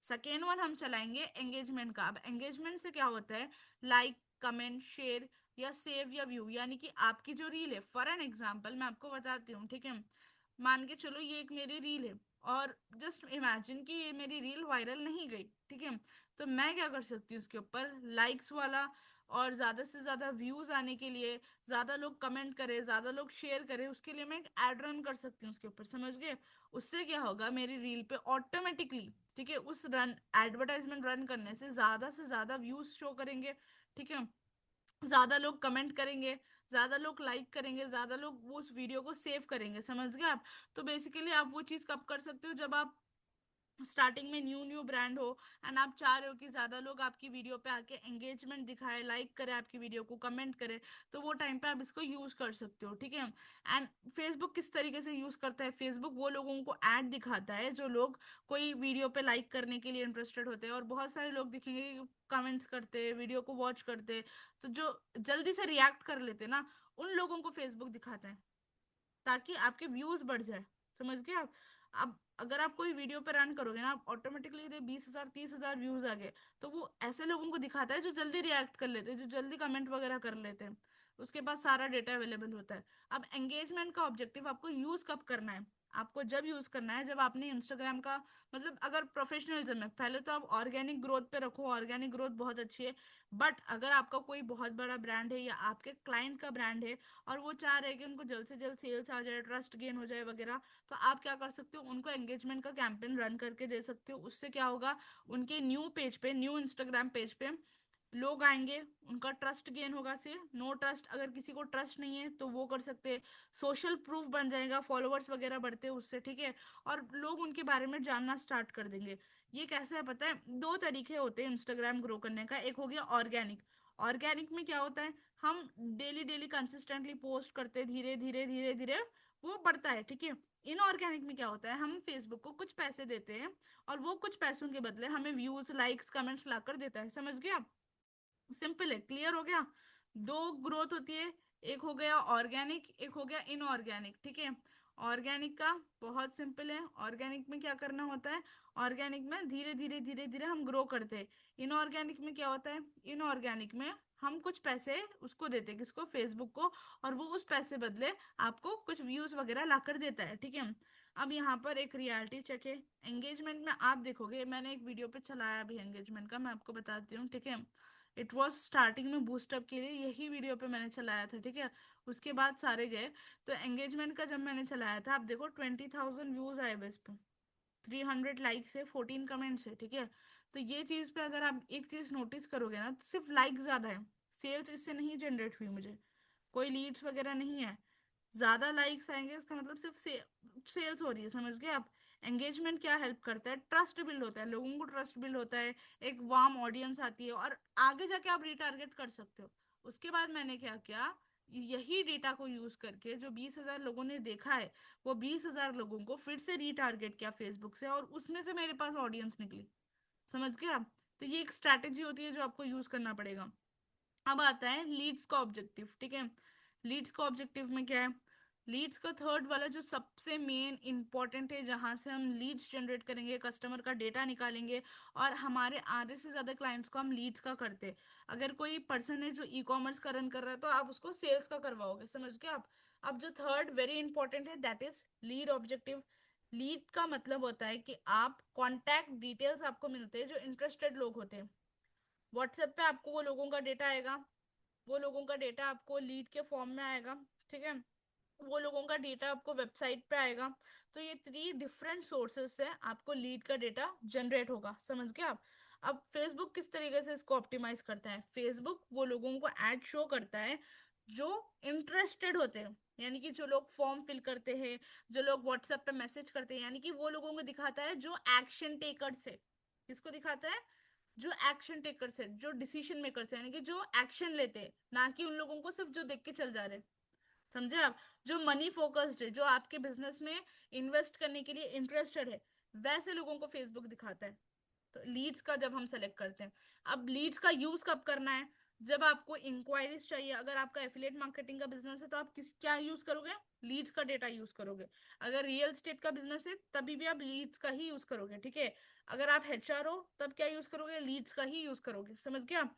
सेकेंड वन हम चलाएंगे एंगेजमेंट का। अब एंगेजमेंट से क्या होता है, लाइक, कमेंट, शेयर या सेव या व्यू, यानी कि आपकी जो रील है, फॉर एन एग्जाम्पल मैं आपको बताती हूँ, ठीक है। मान के चलो ये एक मेरी रील है, और जस्ट इमेजिन कि ये मेरी रील वायरल नहीं गई, ठीक है। तो मैं क्या कर सकती हूँ उसके ऊपर, लाइक्स वाला और ज्यादा से ज्यादा व्यूज आने के लिए, ज्यादा लोग कमेंट करे, ज्यादा लोग शेयर करे, उसके लिए मैं एक एड रन कर सकती हूँ उसके ऊपर, समझ गए। उससे क्या होगा, मेरी रील पे ऑटोमेटिकली, ठीक है, उस रन एडवर्टाइजमेंट रन करने से ज्यादा व्यूज शो करेंगे, ठीक है। ज्यादा लोग कमेंट करेंगे, ज्यादा लोग लाइक करेंगे, ज्यादा लोग वो उस वीडियो को सेव करेंगे, समझ गए आप। तो बेसिकली आप वो चीज कब कर सकते हो, जब आप स्टार्टिंग में न्यू न्यू ब्रांड हो एंड आप चाह रहे हो कि ज्यादा लोग आपकी वीडियो पे आके एंगेजमेंट दिखाए, लाइक करे आपकी वीडियो को, कमेंट करे, तो वो टाइम पे आप इसको यूज कर सकते हो, ठीक है। एंड फेसबुक किस तरीके से यूज करता है, फेसबुक वो लोगों को ऐड दिखाता है जो लोग कोई वीडियो पे लाइक करने के लिए इंटरेस्टेड होते हैं, और बहुत सारे लोग दिखेंगे कमेंट्स करते हैं, वीडियो को वॉच करते हैं, तो जो जल्दी से रिएक्ट कर लेते हैं ना, उन लोगों को फेसबुक दिखाता है ताकि आपके व्यूज बढ़ जाए, समझ गए आप। अब अगर आप कोई वीडियो पे रन करोगे ना, आप ऑटोमेटिकली 20,000 30,000 व्यूज आ गए, तो वो ऐसे लोगों को दिखाता है जो जल्दी रिएक्ट कर लेते हैं, जो जल्दी कमेंट वगैरह कर लेते हैं, उसके पास सारा डेटा अवेलेबल होता है। अब एंगेजमेंट का ऑब्जेक्टिव आपको यूज कब करना है, आपको जब यूज करना है जब आपने इंस्टाग्राम का, मतलब अगर प्रोफेशनलिज्म है, पहले तो आप ऑर्गेनिक ग्रोथ पे रखो, ऑर्गेनिक ग्रोथ बहुत अच्छी है। बट अगर आपका कोई बहुत बड़ा ब्रांड है या आपके क्लाइंट का ब्रांड है और वो चाह रहे हैं कि उनको जल्द से जल्द सेल्स आ जाए, ट्रस्ट गेन हो जाए वगैरह, तो आप क्या कर सकते हो, उनको एंगेजमेंट का कैंपेन रन करके दे सकते हो। उससे क्या होगा, उनके न्यू पेज पे, न्यू इंस्टाग्राम पेज पे लोग आएंगे, उनका ट्रस्ट गेन होगा। से नो ट्रस्ट, अगर किसी को ट्रस्ट नहीं है तो वो कर सकते हैं, सोशल प्रूफ बन जाएगा, फॉलोअर्स वगैरह बढ़ते हैं उससे, ठीक है। और लोग उनके बारे में जानना स्टार्ट कर देंगे। ये कैसे है पता है, दो तरीके होते हैं इंस्टाग्राम ग्रो करने का। एक हो गया ऑर्गेनिक। ऑर्गेनिक में क्या होता है, हम डेली डेली कंसिस्टेंटली पोस्ट करते, धीरे धीरे धीरे धीरे वो बढ़ता है, ठीक है। इनऑर्गेनिक में क्या होता है, हम फेसबुक को कुछ पैसे देते हैं और वो कुछ पैसों के बदले हमें व्यूज, लाइक्स, कमेंट्स लाकर देता है, समझ गए आप। सिंपल है, क्लियर हो गया। दो ग्रोथ होती है, एक हो गया ऑर्गेनिक, एक हो गया इनऑर्गेनिक, ठीक है। ऑर्गेनिक का बहुत सिंपल है, ऑर्गेनिक में क्या करना होता है, ऑर्गेनिक में धीरे धीरे धीरे धीरे हम ग्रो करते हैं। इनऑर्गेनिक में क्या होता है, इनऑर्गेनिक में हम कुछ पैसे उसको देते हैं, किसको, फेसबुक को, और वो उस पैसे बदले आपको कुछ व्यूज वगैरह लाकर देता है, ठीक है। अब यहाँ पर एक रियलिटी चेक है, एंगेजमेंट में आप देखोगे, मैंने एक वीडियो पे चलाया अभी एंगेजमेंट का, मैं आपको बताती हूँ, ठीक है। इट वॉज स्टार्टिंग में बूस्टअप के लिए यही वीडियो पे मैंने चलाया था, ठीक है। उसके बाद सारे गए। तो एंगेजमेंट का जब मैंने चलाया था, आप देखो 20,000 व्यूज आए बस पे, 300 लाइक्स है, 14 कमेंट्स है, ठीक है। तो ये चीज पे अगर आप एक चीज नोटिस करोगे ना, तो सिर्फ लाइक ज्यादा है, सेल्स इससे नहीं जनरेट हुई मुझे, कोई लीड्स वगैरह नहीं है। ज्यादा लाइक्स आएंगे इसका मतलब सिर्फ सेल्स हो रही है, समझ गए आप। एंगेजमेंट क्या हेल्प करता है, ट्रस्ट बिल्ड होता है, लोगों को ट्रस्ट बिल्ड होता है, एक वार्म ऑडियंस आती है, और आगे जाके आप रिटारगेट कर सकते हो। उसके बाद मैंने क्या किया, यही डेटा को यूज करके जो 20,000 लोगों ने देखा है, वो 20,000 लोगों को फिर से रीटारगेट किया फेसबुक से, और उसमें से मेरे पास ऑडियंस निकली, समझ गए आप। तो ये एक स्ट्रैटेजी होती है जो आपको यूज करना पड़ेगा। अब आता है लीड्स का ऑब्जेक्टिव, ठीक है। लीड्स का ऑब्जेक्टिव में क्या है, लीड्स का थर्ड वाला जो सबसे मेन इंपॉर्टेंट है, जहां से हम लीड्स जनरेट करेंगे, कस्टमर का डेटा निकालेंगे और हमारे आधे से ज्यादा क्लाइंट्स को हम लीड्स का करते हैं। अगर कोई पर्सन है जो ई कॉमर्स का रन कर रहा है तो आप उसको सेल्स का करवाओगे, समझ गए आप। अब जो थर्ड वेरी इंपॉर्टेंट है that is lead objective. Lead का मतलब होता है कि आप कॉन्टैक्ट डिटेल्स आपको मिलते हैं जो इंटरेस्टेड लोग होते हैं। व्हाट्सएप पे आपको वो लोगों का डेटा आएगा, वो लोगों का डेटा आपको लीड के फॉर्म में आएगा, ठीक है। वो लोगों का डेटा आपको वेबसाइट पे आएगा। तो ये 3 डिफरेंट सोर्सेज से आपको लीड का डेटा जनरेट होगा, समझ गए आप। अब फेसबुक किस तरीके से इसको ऑप्टिमाइज करता है? फेसबुक वो लोगों को एड शो करता है जो इंटरेस्टेड होते हैं, यानी कि जो लोग फॉर्म फिल करते हैं, जो लोग व्हाट्सएप पे मैसेज करते हैं, यानी कि वो लोगों को दिखाता है जो एक्शन टेकर्स है। किसको दिखाता है? जो एक्शन टेकर्स है, जो डिसीजन मेकर्स है, यानी कि जो एक्शन लेते हैं, ना कि उन लोगों को सिर्फ जो देख के चल जा रहे हैं। समझे आप? जो मनी फोकस्ड है, जो आपके बिजनेस में इन्वेस्ट करने के लिए इंटरेस्टेड है, वैसे लोगों को फेसबुक दिखाता है। तो लीड्स का जब हम सेलेक्ट करते हैं, अब लीड्स का यूज कब करना है? जब आपको इंक्वायरीज चाहिए। अगर आपका एफिलिएट मार्केटिंग का बिजनेस है तो आप किस क्या यूज करोगे? लीड्स का डेटा यूज करोगे। अगर रियल एस्टेट का बिजनेस है तभी भी आप लीड्स का ही यूज करोगे, ठीक है। अगर आप एचआर हो तब क्या यूज करोगे? लीड्स का ही यूज करोगे, समझ गए आप।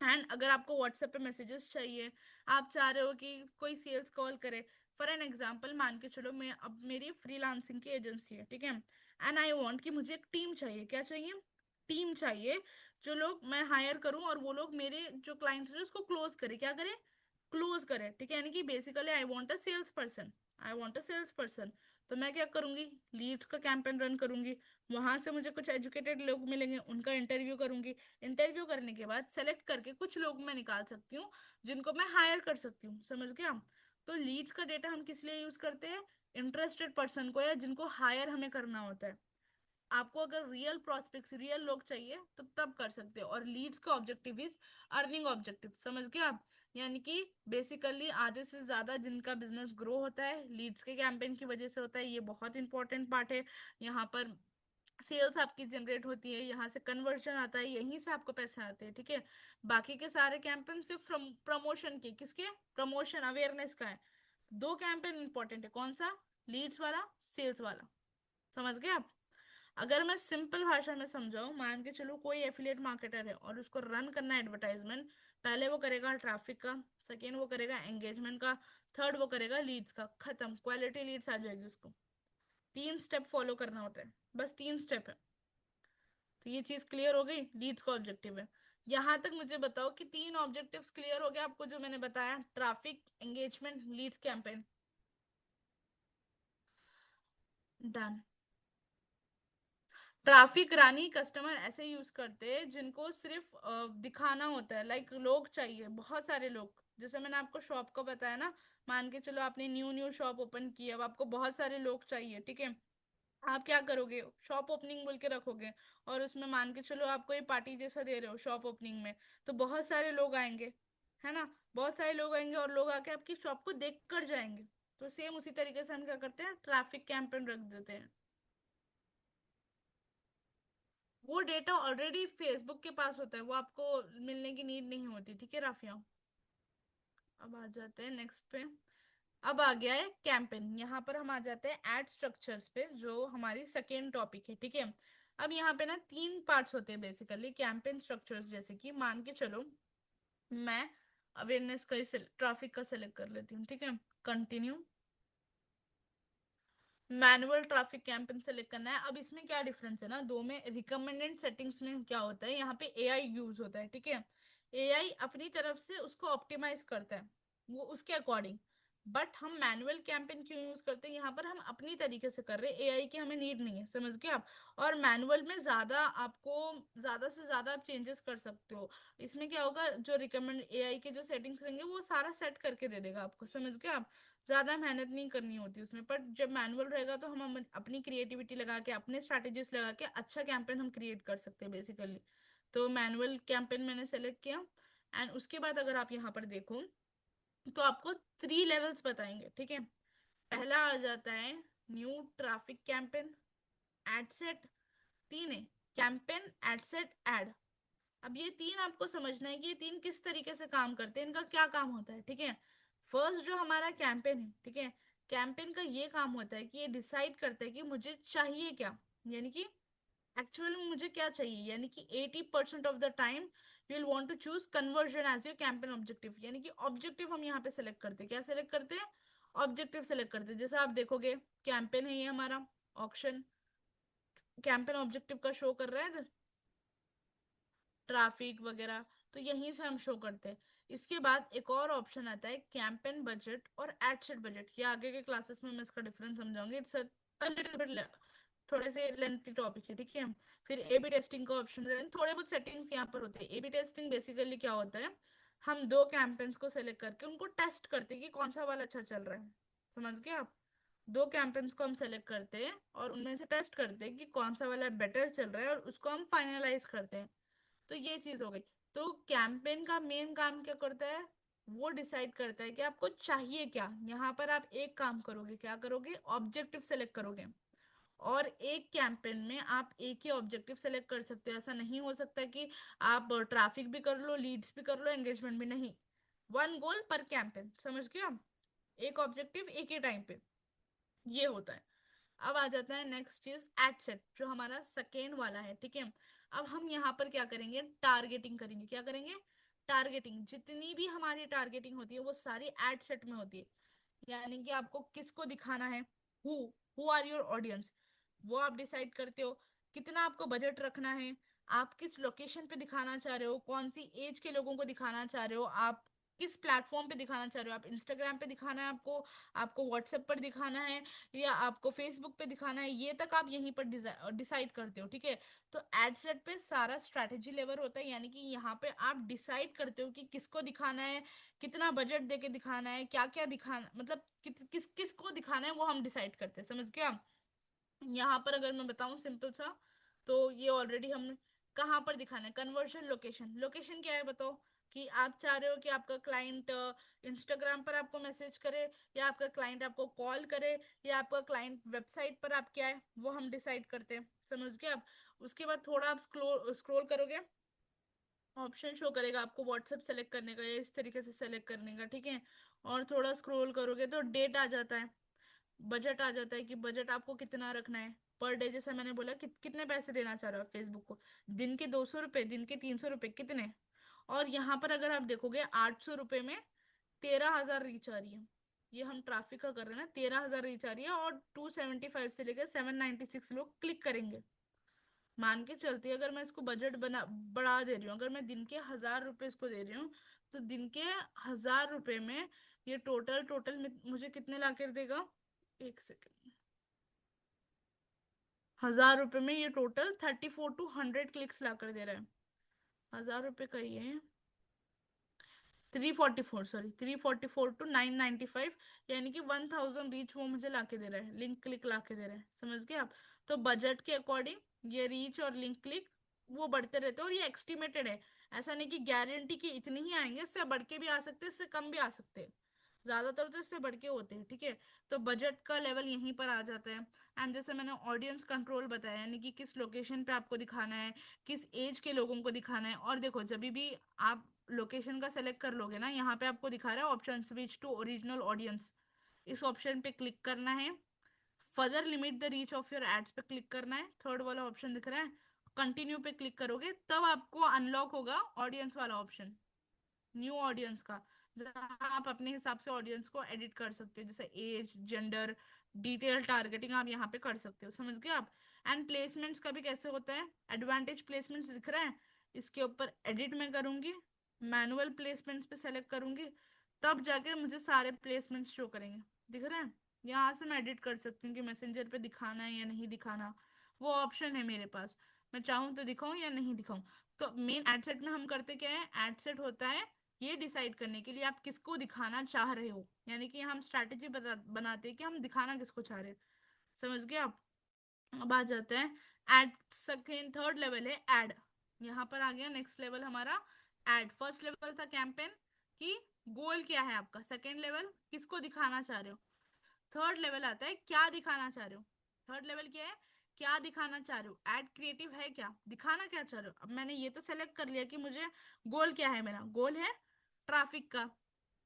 एंड अगर आपको व्हाट्सएप पे मैसेजेस चाहिए, आप चाह रहे हो कि कोई सेल्स कॉल करे, फॉर एन एग्जांपल मान के चलो मैं, अब मेरी फ्रीलांसिंग की एजेंसी है, ठीक है। एंड आई वांट कि मुझे एक टीम चाहिए। क्या चाहिए? टीम चाहिए। जो लोग मैं हायर करूं और वो लोग मेरे जो क्लाइंट्स हैं उसको क्लोज करे। क्या करे? क्लोज करे, ठीक है। यानी कि basically I want a sales person, I want a sales person. तो मैं क्या करूंगी? लीड्स का कैंपेन रन करूंगी। वहां से मुझे कुछ एजुकेटेड लोग मिलेंगे, उनका इंटरव्यू करूंगी। इंटरव्यू करने के बाद सेलेक्ट करके कुछ लोग मैं निकाल सकती हूँ जिनको मैं हायर कर सकती हूँ, समझ गया। तो लीड्स का डेटा हम किस लिए यूज करते हैं? इंटरेस्टेड पर्सन को, या जिनको हायर हमें करना होता है। आपको अगर रियल प्रोस्पेक्ट्स, रियल लोग चाहिए तो तब कर सकते हो। और लीड्स का ऑब्जेक्टिव इज अर्निंग ऑब्जेक्टिव, समझ गए आप। यानी कि बेसिकली आधे से ज्यादा जिनका बिजनेस ग्रो होता है लीड्स के कैंपेन की वजह से होता है। ये बहुत इंपॉर्टेंट पार्ट है। यहाँ पर सेल्स आपकी जनरेट होती है, यहाँ से कन्वर्जन आता है, यहीं से आपको पैसे आते हैं, ठीक है। बाकी के सारे कैंपेन सिर्फ प्रमोशन के, किसके? प्रमोशन अवेयरनेस का है। 2 कैंपेन इंपॉर्टेंट है, कौन सा? लीड्स वाला, सेल्स वाला, समझ गए आप। अगर मैं सिंपल भाषा में समझाऊं, मान के चलो कोई एफिलिएट मार्केटर है और उसको रन करना है एडवर्टाइजमेंट। पहले वो करेगा ट्रैफिक का, सेकेंड वो करेगा एंगेजमेंट का, थर्ड वो करेगा लीड्स का। खत्म, क्वालिटी लीड्स आ जाएगी उसको। 3 स्टेप फॉलो करना होता है, बस 3 स्टेप है। तो ये चीज क्लियर हो गई, लीड्स का ऑब्जेक्टिव है। यहां तक मुझे बताओ कि 3 ऑब्जेक्टिव्स क्लियर हो गया आपको जो मैंने बताया? Traffic, engagement, leads campaign. Done. Traffic रानी कस्टमर ऐसे यूज करते हैं जिनको सिर्फ दिखाना होता है, लाइक लोग चाहिए, बहुत सारे लोग। जैसे मैंने आपको शॉप का बताया ना, मान के चलो आपने न्यू न्यू शॉप ओपन की, अब आपको बहुत सारे लोग चाहिए, ठीक है। आप क्या करोगे? शॉप ओपनिंग बोल के रखोगे और उसमें मान के चलो आप कोई पार्टी जैसा दे रहे हो शॉप ओपनिंग में, तो बहुत सारे लोग आएंगे, है ना। बहुत सारे लोग आएंगे और लोग आके आपकी शॉप को देख कर जाएंगे। तो सेम उसी तरीके से हम क्या करते हैं? ट्रैफिक कैंपेन रख देते हैं। वो डेटा ऑलरेडी फेसबुक के पास होता है, वो आपको मिलने की नीड नहीं होती, ठीक है राफिया। अब आ जाते हैं नेक्स्ट पे। अब आ गया है कैंपेन। यहाँ पर हम आ जाते हैं एड स्ट्रक्चर्स पे, जो हमारी सेकेंड टॉपिक है, ठीक है। अब यहाँ पे ना 3 पार्ट्स होते हैं बेसिकली कैंपेन स्ट्रक्चर्स। जैसे कि मान के चलो मैं अवेयरनेस का ट्रैफिक का सिलेक्ट कर लेती हूँ, ठीक है। Continue. Manual traffic campaign select करना है। अब इसमें क्या डिफरेंस है ना दो में? रिकमेंडेड सेटिंग्स में क्या होता है, यहाँ पे एआई यूज होता है, ठीक है। एआई अपनी तरफ से उसको ऑप्टिमाइज करता है, वो उसके अकॉर्डिंग। बट हम मैनुअल कैंपेन क्यों यूज करते हैं? यहाँ पर हम अपनी तरीके से कर रहे हैं, एआई की हमें नीड नहीं है, समझ गए आप। और मैनुअल में ज्यादा आपको, ज्यादा से ज्यादा आप चेंजेस कर सकते हो। इसमें क्या होगा, जो रिकमेंड एआई के जो सेटिंग्स रहेंगे वो सारा सेट करके दे देगा आपको, समझ गए आप। ज्यादा मेहनत नहीं करनी होती उसमें। पर जब मैनुअल रहेगा तो हम अपनी क्रिएटिविटी लगा के, अपने स्ट्रैटेजीज लगा के अच्छा कैंपेन हम क्रिएट कर सकते हैं बेसिकली। तो मैनुअल कैंपेन मैंने सेलेक्ट किया। एंड उसके बाद अगर आप यहाँ पर देखो तो आपको 3 लेवल्स बताएंगे, ठीक है। पहला आ जाता है new traffic campaign, ad set. 3 है कैंपेन, एड सेट, एड। अब ये 3 आपको समझना है कि ये 3 किस तरीके से काम करते हैं, इनका क्या काम होता है, ठीक है। फर्स्ट जो हमारा कैंपेन है, ठीक है, कैंपेन का ये काम होता है कि ये डिसाइड करता है कि मुझे चाहिए क्या, यानी कि एक्चुअल में मुझे क्या चाहिए, यानी कि 80% of the time you will want to choose conversion as your campaign objective. यानी कि ऑब्जेक्टिव हम यहाँ पे सेलेक्ट करते हैं, क्या सेलेक्ट करते हैं, ऑब्जेक्टिव सेलेक्ट करते हैं। जैसे आप देखोगे कैंपेन है ये हमारा, ऑक्शन कैंपेन ऑब्जेक्टिव का शो कर रहा है इधर, ट्रैफिक वगैरह, तो यहीं से हम शो करते हैं। इसके बाद एक और ऑप्शन आता है कैंपेन बजट और एड सेट बजट। ये आगे के क्लासेस में मैं इसका डिफरेंस समझाऊंगी, इट्स अ लिटिल बिट थोड़े से लेंथी टॉपिक है, ठीक है। फिर ए बी टेस्टिंग का ऑप्शन है, थोड़े बहुत सेटिंग्स यहाँ पर होते हैं। ए बी टेस्टिंग बेसिकली क्या होता है, हम दो कैंपेन्स को सेलेक्ट करके उनको टेस्ट करते हैं कि कौन सा वाला अच्छा चल रहा है, समझ गए आप। दो कैंपेन्स को हम सेलेक्ट करते हैं और उनमें से टेस्ट करते हैं कि कौन सा वाला बेटर चल रहा है, और उसको हम फाइनलाइज करते हैं। तो ये चीज हो गई। तो कैंपेन का मेन काम क्या करता है, वो डिसाइड करता है कि आपको चाहिए क्या। यहाँ पर आप एक काम करोगे, क्या करोगे, ऑब्जेक्टिव सेलेक्ट करोगे। और एक कैंपेन में आप एक ही ऑब्जेक्टिव सेलेक्ट कर सकते हो। ऐसा नहीं हो सकता कि आप ट्रैफिक भी कर लो, लीड्स भी कर लो, एंगेजमेंट भी, नहीं। वन गोल पर कैंपेन, समझ गए आप, एक ऑब्जेक्टिव एक ही टाइम पे, ये होता है। अब आ जाता है नेक्स्ट चीज, एड सेट, जो हमारा सेकेंड वाला है, ठीक है। अब हम यहाँ पर क्या करेंगे, टारगेटिंग करेंगे। क्या करेंगे, टारगेटिंग। जितनी भी हमारी टारगेटिंग होती है वो सारी एड सेट में होती है। यानी कि आपको किसको दिखाना है, who who are your audience, वो आप डिसाइड करते हो। कितना आपको बजट रखना है, आप किस लोकेशन पे दिखाना चाह रहे हो, कौन सी एज के लोगों को दिखाना चाह रहे हो, आप किस प्लेटफॉर्म पे दिखाना चाह रहे हो, आप इंस्टाग्राम पे दिखाना है आपको, आपको व्हाट्सएप पर दिखाना है, या आपको फेसबुक पे दिखाना है, ये तक आप यहीं पर डिसाइड करते हो, ठीक है। तो एड सेट पे सारा स्ट्रैटेजी लेवल होता है, यानी कि यहाँ पे आप डिसाइड करते हो कि किसको दिखाना है, कितना बजट देके दिखाना है, क्या क्या दिखाना, मतलब किस किस को दिखाना है वो हम डिसाइड करते हैं, समझ गया। यहाँ पर अगर मैं बताऊं सिंपल सा, तो ये ऑलरेडी हम कहाँ पर दिखाना है, कन्वर्जन लोकेशन। लोकेशन क्या है बताओ, कि आप चाह रहे हो कि आपका क्लाइंट इंस्टाग्राम पर आपको मैसेज करे, या आपका क्लाइंट आपको कॉल करे, या आपका क्लाइंट वेबसाइट पर आप क्या है वो हम डिसाइड करते हैं, समझ गए आप। उसके बाद थोड़ा आप स्क्रोल करोगे, ऑप्शन शो करेगा आपको व्हाट्सएप सेलेक्ट करने का या इस तरीके से सेलेक्ट करने का, ठीक है। और थोड़ा स्क्रॉल करोगे तो डेट आ जाता है, बजट आ जाता है कि बजट आपको कितना रखना है पर डे। जैसे मैंने बोला कितने पैसे देना चाह रहे हो आप फेसबुक को, दिन के 200 रुपये, दिन के 300 रुपये, कितने। और यहाँ पर अगर आप देखोगे 800 रुपये में 13,000 रीच आ रही है। ये हम ट्रैफिक का कर रहे हैं ना, 13,000 रीच आ रही है, और 275 से लेकर 796 लोग क्लिक करेंगे। मान के चलती है, अगर मैं इसको बजट बना बढ़ा दे रही हूँ, अगर मैं दिन के 1,000 रुपये इसको दे रही हूँ, तो दिन के 1,000 रुपये में ये टोटल टोटल मुझे कितने ला कर देगा, एक सेकेंड, 1,000 रुपये में ये टोटल 34 to 100 क्लिक्स ला कर दे रहा है। 1,000 रुपये का ये 344, सॉरी 344 to 995, यानी कि 1,000 रीच वो मुझे लाके दे रहा है, लिंक क्लिक लाके दे रहा है, समझ गए आप। तो बजट के अकॉर्डिंग ये रीच और लिंक क्लिक वो बढ़ते रहते हैं, और ये एस्टिमेटेड है। ऐसा नहीं कि गारंटी कि इतने ही आएंगे, इससे बढ़ के भी आ सकते हैं, इससे कम भी आ सकते हैं, ज्यादातर तो इससे बढ़ के होते हैं, ठीक है। तो बजट का लेवल यहीं पर आ जाता है। एंड जैसे मैंने ऑडियंस कंट्रोल बताया, यानी कि किस लोकेशन पे आपको दिखाना है, किस एज के लोगों को दिखाना है। और देखो जब भी आप लोकेशन का सेलेक्ट कर लोगे ना, यहाँ पे आपको दिखा रहा है option switch to original audience, इस ऑप्शन पे क्लिक करना है। Further limit the reach of your ads पे क्लिक करना है, थर्ड वाला ऑप्शन दिख रहा है, कंटिन्यू पे क्लिक करोगे तब आपको अनलॉक होगा ऑडियंस वाला ऑप्शन, न्यू ऑडियंस का, जहाँ आप अपने हिसाब से ऑडियंस को एडिट कर सकते हो, जैसे एज, जेंडर, डिटेल टारगेटिंग आप यहाँ पे कर सकते हो, समझ गए आप। एंड प्लेसमेंट्स का भी कैसे होता है, एडवांटेज प्लेसमेंट्स दिख रहा है, इसके ऊपर एडिट में करूंगी, मैनुअल प्लेसमेंट्स पे सेलेक्ट करूंगी, तब जाके मुझे सारे प्लेसमेंट्स शो करेंगे, दिख रहा है। यहाँ से मैं एडिट कर सकती हूँ कि मैसेंजर पे दिखाना है या नहीं दिखाना, वो ऑप्शन है मेरे पास, मैं चाहूँ तो दिखाऊं या नहीं दिखाऊं। तो मेन एड सेट में हम करते क्या है, एड सेट होता है ये डिसाइड करने के लिए आप किसको दिखाना चाह रहे हो, यानी कि हम स्ट्रैटेजी बनाते हैं कि हम दिखाना किसको चाह रहे हैं, समझ गए आप। अब आ जाते हैं एड, सेकेंड थर्ड लेवल है एड। यहाँ पर आ गया नेक्स्ट लेवल हमारा एड। फर्स्ट लेवल था कैंपेन कि गोल क्या है आपका, सेकेंड लेवल किसको दिखाना चाह रहे हो, थर्ड लेवल आता है क्या दिखाना चाह रहे हो। थर्ड लेवल क्या है, क्या दिखाना चाह रहे हो, एड क्रिएटिव है क्या, दिखाना क्या चाह रहे हो। अब मैंने ये तो सेलेक्ट कर लिया कि मुझे गोल क्या है, मेरा गोल है ट्रैफिक का,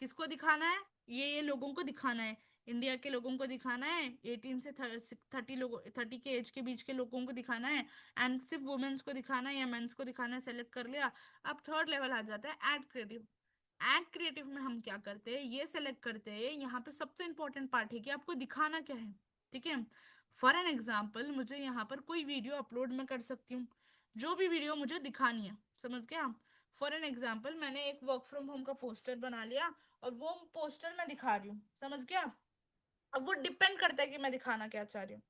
किसको दिखाना है, ये लोगों को दिखाना है, इंडिया के लोगों को दिखाना है, 18 से 30 लोगों, 30 के एज के बीच के लोगों को दिखाना है, एंड सिर्फ वुमेन्स को दिखाना है या मेंस को दिखाना है, सेलेक्ट कर लिया। अब थर्ड लेवल आ जाता है एड क्रिएटिव। एड क्रिएटिव में हम क्या करते हैं, ये सेलेक्ट करते हैं, यहाँ पे सबसे इंपॉर्टेंट पार्ट है कि आपको दिखाना क्या है। ठीक है, फॉर एन एग्जाम्पल मुझे यहाँ पर कोई वीडियो अपलोड मैं कर सकती हूँ, जो भी वीडियो मुझे दिखानी है, समझ गया। फॉर एन एग्जाम्पल मैंने एक वर्क फ्रॉम होम का पोस्टर बना लिया और वो पोस्टर मैं दिखा रही हूँ, समझ गया। अब वो डिपेंड करता है कि मैं दिखाना क्या चाह रही हूँ,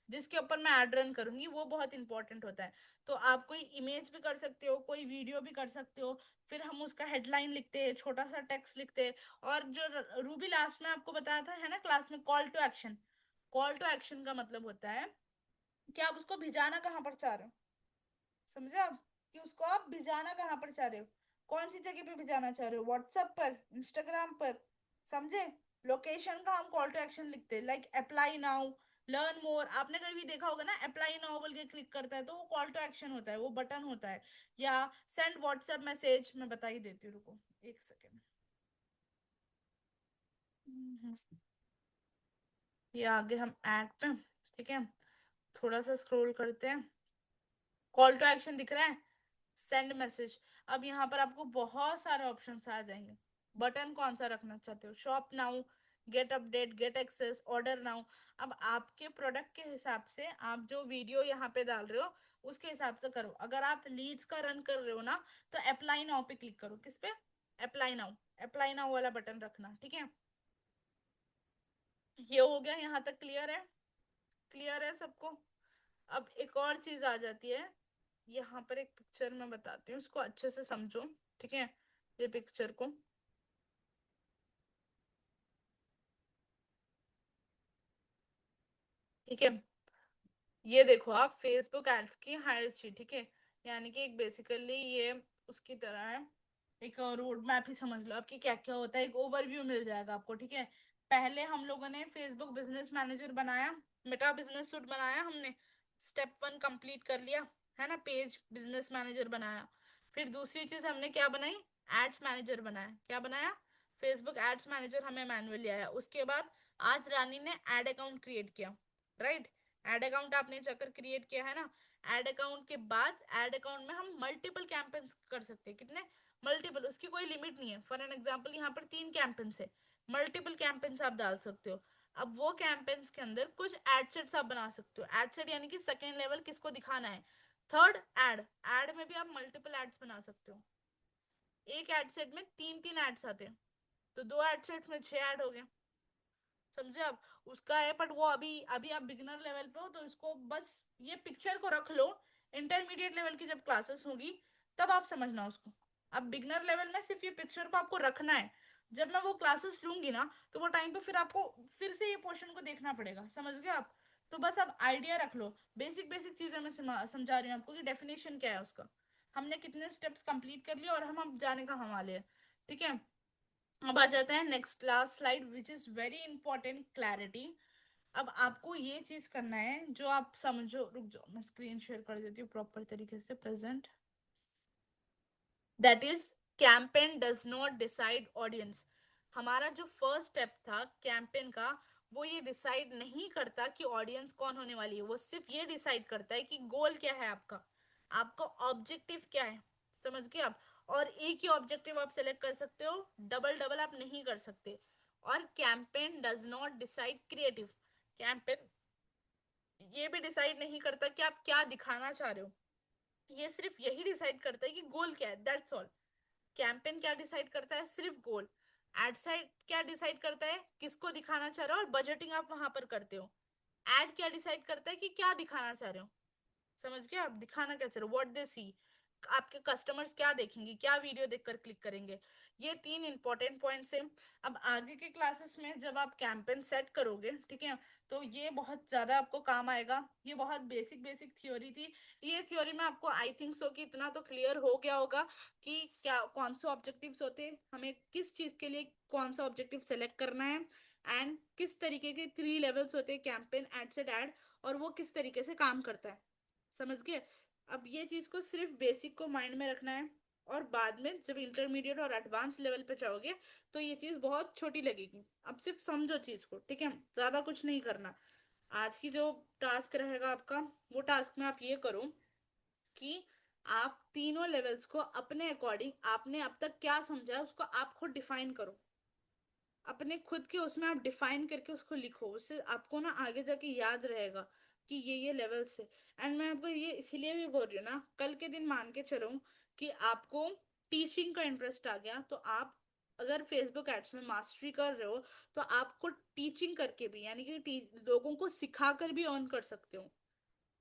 जिसके ऊपर मैं एड रन करूंगी वो बहुत इंपॉर्टेंट होता है। तो आप कोई इमेज भी कर सकते हो, कोई वीडियो भी कर सकते हो, फिर हम उसका हेडलाइन लिखते हैं, छोटा सा टेक्स्ट लिखते हैं, और जो रूबी लास्ट में आपको बताया था है ना क्लास में, call to action. Call to action का मतलब होता है कि आप उसको भिजाना कहाँ पर चाह रहे हो, समझे आप, कि उसको आप भिजाना कहाँ पर चाह रहे हो, कौन सी जगह पे भिजाना चाह रहे हो, व्हाट्सएप पर, इंस्टाग्राम पर, समझे। लोकेशन का हम कॉल टू एक्शन लिखते हैं, like apply now, learn more. आपने कभी देखा होगा ना, अप्लाई नाउ बोल के क्लिक करता है तो वो कॉल टू एक्शन होता है, वो बटन होता है। या सेंड व्हाट्सएप मैसेज, मैं बता ही देती हूँ, रुको एक सेकेंड। ये आगे हम ऐड पे, ठीक है, थोड़ा सा स्क्रॉल करते हैं, कॉल टू एक्शन दिख रहा है, सेंड मैसेज। अब यहाँ पर आपको बहुत सारे ऑप्शंस आ जाएंगे, बटन कौन सा रखना चाहते हो, shop now, get update, get access, order now. अब आपके प्रोडक्ट के हिसाब से आप जो वीडियो यहाँ पे डाल रहे हो उसके हिसाब से करो। अगर आप लीड्स का रन कर रहे हो ना, तो अप्लाई नाउ पे क्लिक करो। किस पे? अप्लाई नाउ, अप्लाई नाउ वाला बटन रखना, ठीक है। ये हो गया, यहाँ तक क्लियर है? क्लियर है सबको? अब एक और चीज आ जाती है, यहाँ पर एक पिक्चर मैं बताती हूँ, इसको अच्छे से समझो, ठीक है। ये पिक्चर को, ठीक है, ये देखो आप, फेसबुक एड्स की हायरार्की, ठीक है। यानी कि एक बेसिकली ये उसकी तरह है, एक रोड मैप ही समझ लो आपकी, क्या क्या होता है, एक ओवरव्यू मिल जाएगा आपको, ठीक है। पहले हम लोगों ने फेसबुक बिजनेस मैनेजर बनाया, मेटा बिजनेस सूट बनाया हमने, स्टेप 1 कंप्लीट कर लिया, है ना, पेज बिजनेस मैनेजर बनाया। फिर दूसरी चीज हमने क्या बनाई, एड्स मैनेजर बनाया। क्या बनाया? फेसबुक एड्स मैनेजर हमें मैनुअली आया। उसके बाद आज रानी ने एड अकाउंट क्रिएट किया, राइट। एड अकाउंट आपने जाकर क्रिएट किया है ना। एड अकाउंट के बाद एड अकाउंट में हम मल्टीपल कैंपेन्स कर सकते हैं। कितने? मल्टीपल, उसकी कोई लिमिट नहीं है। फॉर एन एग्जांपल यहाँ पर 3 कैंपेन्स है, मल्टीपल कैंपेन्स आप डाल सकते हो। अब वो कैंपेन्स के अंदर कुछ एड सेट्स आप बना सकते हो। एड सेट यानी कि सेकेंड लेवल किसको दिखाना है। थर्ड, एड, एड में भी आप मल्टीपल एड्स बना सकते हो। एक एड सेट में 3 एड्स आते हैं, तो 2 एड सेट्स में 6 ऐड हो गए, समझे आप। उसका है, बट वो अभी अभी आप बिगिनर लेवल पे हो, तो इसको बस ये पिक्चर को रख लो, इंटरमीडिएट लेवल की जब क्लासेस होगी तब आप समझना उसको। अब बिगिनर लेवल में सिर्फ ये पिक्चर को आपको रखना है, जब मैं वो क्लासेस लूंगी ना तो वो टाइम पे फिर आपको फिर से ये पोर्शन को देखना पड़ेगा, समझ गए आप। तो बस आप आइडिया रख लो, बेसिक बेसिक चीजें मैं समझा रही हूँ आपको कि डेफिनेशन क्या है उसका, हमने कितने स्टेप्स कंप्लीट कर लिए और हम अब जाने कहाँ वाले हैं, ठीक है। अब आ जाते हैं next last slide, which is very important, clarity. अब आपको ये चीज करना है जो आप समझो, रुक जाओ मैं स्क्रीन शेयर कर देती हूँ प्रॉपर तरीके से, present. That is, campaign does not decide audience. हमारा जो फर्स्ट स्टेप था कैंपेन का, वो ये डिसाइड नहीं करता कि ऑडियंस कौन होने वाली है, वो सिर्फ ये डिसाइड करता है कि गोल क्या है आपका, आपका ऑब्जेक्टिव क्या है, समझ गए आप। और एक ही ऑब्जेक्टिव आप सेलेक्ट कर सकते हो, डबल डबल आप नहीं कर सकते। और campaign does not decide creative, campaign ये भी डिसाइड नहीं करता कि आप क्या दिखाना चाह रहे हो, ये सिर्फ यही डिसाइड करता है कि गोल क्या है, दैट्स ऑल। कैंपेन क्या डिसाइड करता है, सिर्फ गोल। एड साइड क्या डिसाइड करता है, किसको दिखाना चाह रहे हो, और बजटिंग आप वहां पर करते हो। एड क्या डिसाइड करता है कि क्या दिखाना चाह रहे हो, समझ गए आप, दिखाना क्या चाह रहे हो, व्हाट दे सी, आपके कस्टमर्स क्या देखेंगे, क्या वीडियो देखकर क्लिक करेंगे। ये 3 इंपॉर्टेंट पॉइंट्स हैं। अब आगे के क्लासेस में जब आप कैंपेन सेट करोगे, ठीक है, तो ये बहुत ज्यादा आपको काम आएगा। ये बहुत बेसिक बेसिक थ्योरी थी, ये थ्योरी में आपको आई थिंक सो कि इतना तो क्लियर हो गया होगा कि क्या कौन से ऑब्जेक्टिव्स होते हैं, हमें किस चीज के लिए कौन सा ऑब्जेक्टिव सेलेक्ट करना है, एंड किस तरीके के 3 लेवल्स होते हैं कैंपेन, एड सेट, एड, और वो किस तरीके से काम करता है, समझ गए। अब ये चीज को सिर्फ बेसिक को माइंड में रखना है, और बाद में जब इंटरमीडिएट और एडवांस लेवल पे जाओगे तो ये चीज बहुत छोटी लगेगी। अब सिर्फ समझो चीज को, ठीक है, ज्यादा कुछ नहीं करना। आज की जो टास्क रहेगा आपका, वो टास्क में आप ये करो कि आप तीनों लेवल्स को अपने अकॉर्डिंग, आपने अब तक क्या समझा है उसको आप खुद डिफाइन करो। अपने खुद के उसमें आप डिफाइन करके उसको लिखो, उससे आपको ना आगे जाके याद रहेगा कि ये लेवल्स है। एंड मैं आपको ये इसीलिए भी बोल रही हूँ ना, कल के दिन मान के चलो कि आपको टीचिंग का इंटरेस्ट आ गया, तो आप अगर फेसबुक एड्स में मास्टरी कर रहे हो तो आपको टीचिंग करके भी, यानी कि लोगों को सिखा कर भी अर्न कर सकते हो।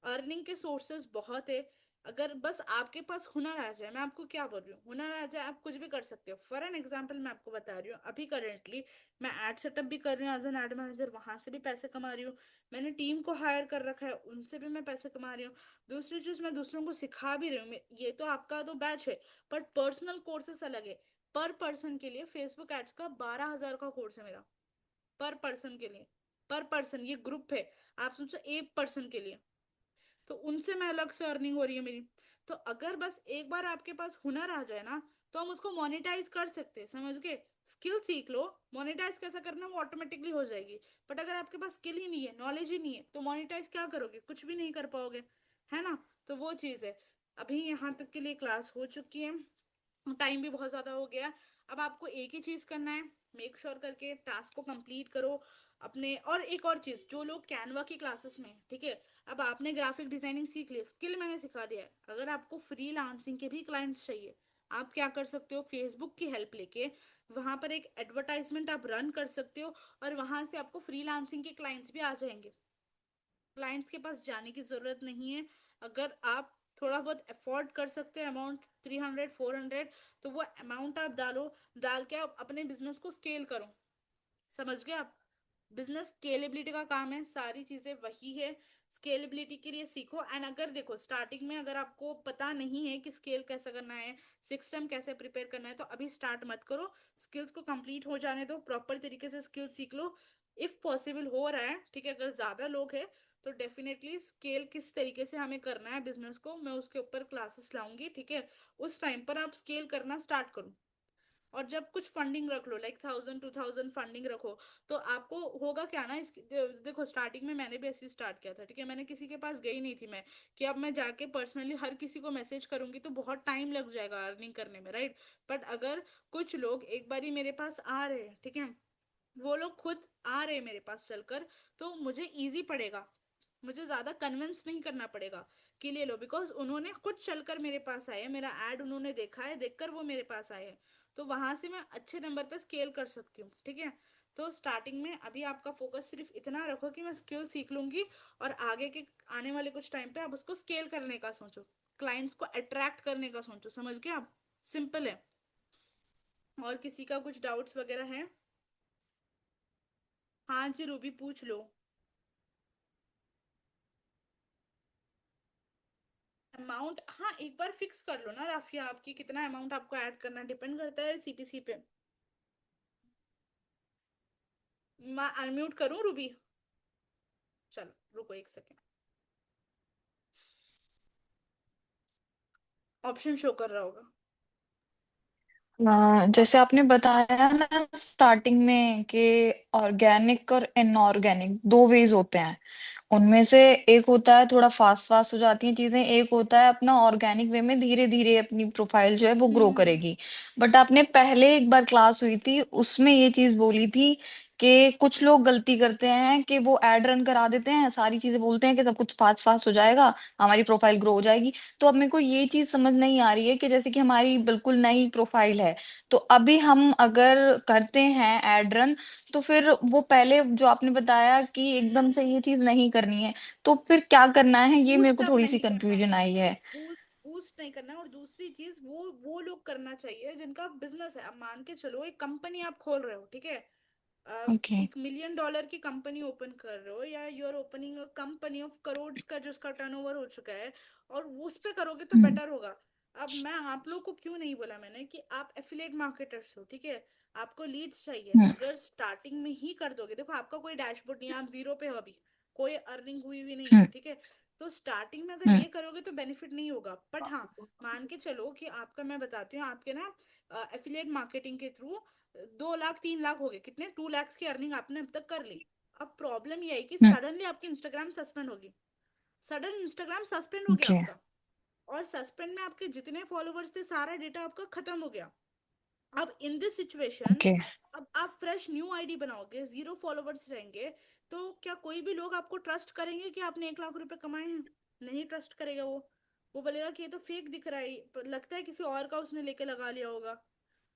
अर्निंग के सोर्सेस बहुत है। अगर बस आपके पास हुनर आ जाए, मैं आपको क्या बोल रही हूँ, हुनर आ जाए आप कुछ भी कर सकते हो। फॉर एन एग्जांपल मैं आपको बता रही हूँ, अभी करेंटली मैं एड सेटअप भी कर रही हूँ एज एन एड मैनेजर, वहां से भी पैसे कमा रही हूँ। मैंने टीम को हायर कर रखा है, उनसे भी मैं पैसे कमा रही हूँ। दूसरी चीज, मैं दूसरों को सिखा भी रही हूँ। ये तो आपका तो बैच है, बट पर्सनल कोर्सेस अलग है। पर पर्सन के लिए फेसबुक एड्स का 12,000 का कोर्स है मेरा, पर पर्सन के लिए। पर पर्सन, ये ग्रुप है, आप सोचो एक पर्सन के लिए, तो उनसे मैं अलग से अर्निंग हो रही है मेरी। तो अगर बस एक बार आपके पास हुनर आ जाए ना, तो हम उसको मोनेटाइज कर सकते हैं, समझ गए। स्किल सीख लो, मोनेटाइज कैसा करना वो ऑटोमेटिकली हो जाएगी। बट अगर आपके पास स्किल ही नहीं है, नॉलेज ही नहीं है, तो मोनेटाइज क्या करोगे, कुछ भी नहीं कर पाओगे, है ना। तो वो चीज है। अभी यहाँ तक के लिए क्लास हो चुकी है, टाइम भी बहुत ज्यादा हो गया। अब आपको एक ही चीज करना है, मेक श्योर करके टास्क को कंप्लीट करो अपने। और एक और चीज, जो लोग कैनवा की क्लासेस में हैं, ठीक है, अब आपने ग्राफिक डिजाइनिंग सीख ली, स्किल मैंने सिखा दिया है। अगर आपको फ्रीलांसिंग के भी क्लाइंट्स चाहिए, आप क्या कर सकते हो, फेसबुक की हेल्प लेके वहां पर एक एडवर्टाइजमेंट आप रन कर सकते हो, और वहां से आपको फ्रीलांसिंग के क्लाइंट्स भी आ जाएंगे। क्लाइंट्स के पास जाने की जरूरत नहीं है। अगर आप थोड़ा बहुत अफोर्ड कर सकते हो अमाउंट, 300 400, तो वो अमाउंट आप डालो, डाल के आप अपने बिजनेस को स्केल करो। समझ गए आप। बिजनेस स्केलेबिलिटी का काम है, सारी चीजें वही है। स्केलेबिलिटी के लिए सीखो। एंड अगर देखो स्टार्टिंग में अगर आपको पता नहीं है कि स्केल कैसे करना है, सिस्टम कैसे प्रिपेयर करना है, तो अभी स्टार्ट मत करो। स्किल्स को कंप्लीट हो जाने दो, प्रॉपर तरीके से स्किल सीख लो। इफ पॉसिबल हो रहा है, ठीक है, अगर ज्यादा लोग हैं तो डेफिनेटली स्केल किस तरीके से हमें करना है बिजनेस को, मैं उसके ऊपर क्लासेस लाऊंगी, ठीक है। उस टाइम पर आप स्केल करना स्टार्ट करो। और जब कुछ फंडिंग रख लो, लाइक 1000 2000 फंडिंग रखो, तो आपको होगा क्या ना, इस देखो स्टार्टिंग में मैंने भी ऐसे स्टार्ट किया था, ठीक है, मैंने किसी के पास गई नहीं थी मैं, कि अब मैं जाके पर्सनली हर किसी को मैसेज करूंगी तो बहुत टाइम लग जाएगा अर्निंग करने में, राइट। बट अगर कुछ लोग एक बारी मेरे पास आ रहे हैं, ठीक है, वो लोग खुद आ रहे हैं मेरे पास चलकर, तो मुझे इजी पड़ेगा, मुझे ज्यादा कन्विंस नहीं करना पड़ेगा कि ले लो, बिकॉज उन्होंने खुद चलकर मेरे पास आए हैं, मेरा एड उन्होंने देखा है, देखकर वो मेरे पास आए हैं। तो वहां से मैं अच्छे नंबर पे स्केल कर सकती हूँ, ठीक है। तो स्टार्टिंग में अभी आपका फोकस सिर्फ इतना रखो कि मैं स्किल सीख लूंगी, और आगे के आने वाले कुछ टाइम पे आप उसको स्केल करने का सोचो, क्लाइंट्स को अट्रैक्ट करने का सोचो। समझ गए आप, सिंपल है। और किसी का कुछ डाउट्स वगैरह है? हाँ जी रूबी, पूछ लो। अमाउंट, हाँ एक बार फिक्स कर लो ना राफिया, आपकी कितना अमाउंट आपको ऐड करना डिपेंड करता है सीपीसी पे। मैं अनम्यूट करूँ रूबी? चलो रुको एक सेकेंड, ऑप्शन शो कर रहा होगा। जैसे आपने बताया ना स्टार्टिंग में कि ऑर्गेनिक और इनऑर्गेनिक दो वेज होते हैं। उनमें से एक होता है थोड़ा फास्ट फास्ट हो जाती हैं चीजें, एक होता है अपना ऑर्गेनिक वे में धीरे धीरे अपनी प्रोफाइल जो है वो ग्रो हम्म। करेगी। बट आपने पहले एक बार क्लास हुई थी उसमें ये चीज बोली थी कि कुछ लोग गलती करते हैं कि वो एड रन करा देते हैं, सारी चीजें बोलते हैं कि सब कुछ फास्ट फास्ट हो जाएगा, हमारी प्रोफाइल ग्रो हो जाएगी। तो अब मेरे को ये चीज समझ नहीं आ रही है कि जैसे कि हमारी बिल्कुल नई प्रोफाइल है, तो अभी हम अगर करते हैं एड रन, तो फिर वो पहले जो आपने बताया कि एकदम से ये चीज नहीं करनी है, तो फिर क्या करना है, ये मेरे बूस्ट को अप थोड़ी सी नहीं करना है, कंफ्यूजन आई है। बूस्ट बूस्ट नहीं करना है। और दूसरी चीज, वो लोग करना चाहिए जिनका बिजनेस है। अब मान के चलो एक कंपनी आप खोल रहे हो, ठीक है, ओके। 1 मिलियन डॉलर की कंपनी ओपन कर रहे हो, या you are opening a company of crore का जिसका टर्नओवर हो चुका है, और उस पे करोगे तो हम्म। बेटर होगा। अब मैं आप लोग को क्यों नहीं बोला मैंने कि आप एफिलिएट मार्केटर्स हो, ठीक है, आपको लीड्स चाहिए, हम्म। अगर स्टार्टिंग में ही कर दोगे, देखो आपका कोई डैशबोर्ड नहीं है, आप जीरो पे हो अभी, कोई अर्निंग हुई भी नहीं है, हम्म। ठीक है। तो स्टार्टिंग में अगर हम्म। ये करोगे तो बेनिफिट नहीं होगा, बट हाँ, मान के चलो कि आपका, मैं बताती हूँ आपके ना, एफिलिएट मार्केटिंग के थ्रू 2 लाख 3 लाख हो गए, कितने 2 लाख की अर्निंग आपने अब तक कर ली। अब प्रॉब्लम ये है कि हम्म। सडनली आपकी इंस्टाग्राम सस्पेंड होगी, सडन इंस्टाग्राम सस्पेंड हो गया ओके। आपका, और सस्पेंड में आपके जितने फॉलोवर्स थे सारा डेटा आपका खत्म हो गया। अब इन दिस सिचुएशन, ओके। अब आप फ्रेश न्यू आईडी बनाओगे, 0 फॉलोवर्स रहेंगे, तो क्या कोई भी लोग आपको ट्रस्ट करेंगे कि आपने 1 लाख रुपए कमाए हैं? नहीं ट्रस्ट करेगा। वो बोलेगा कि ये तो फेक दिख रहा है, लगता है किसी और का उसने लेके लगा लिया होगा,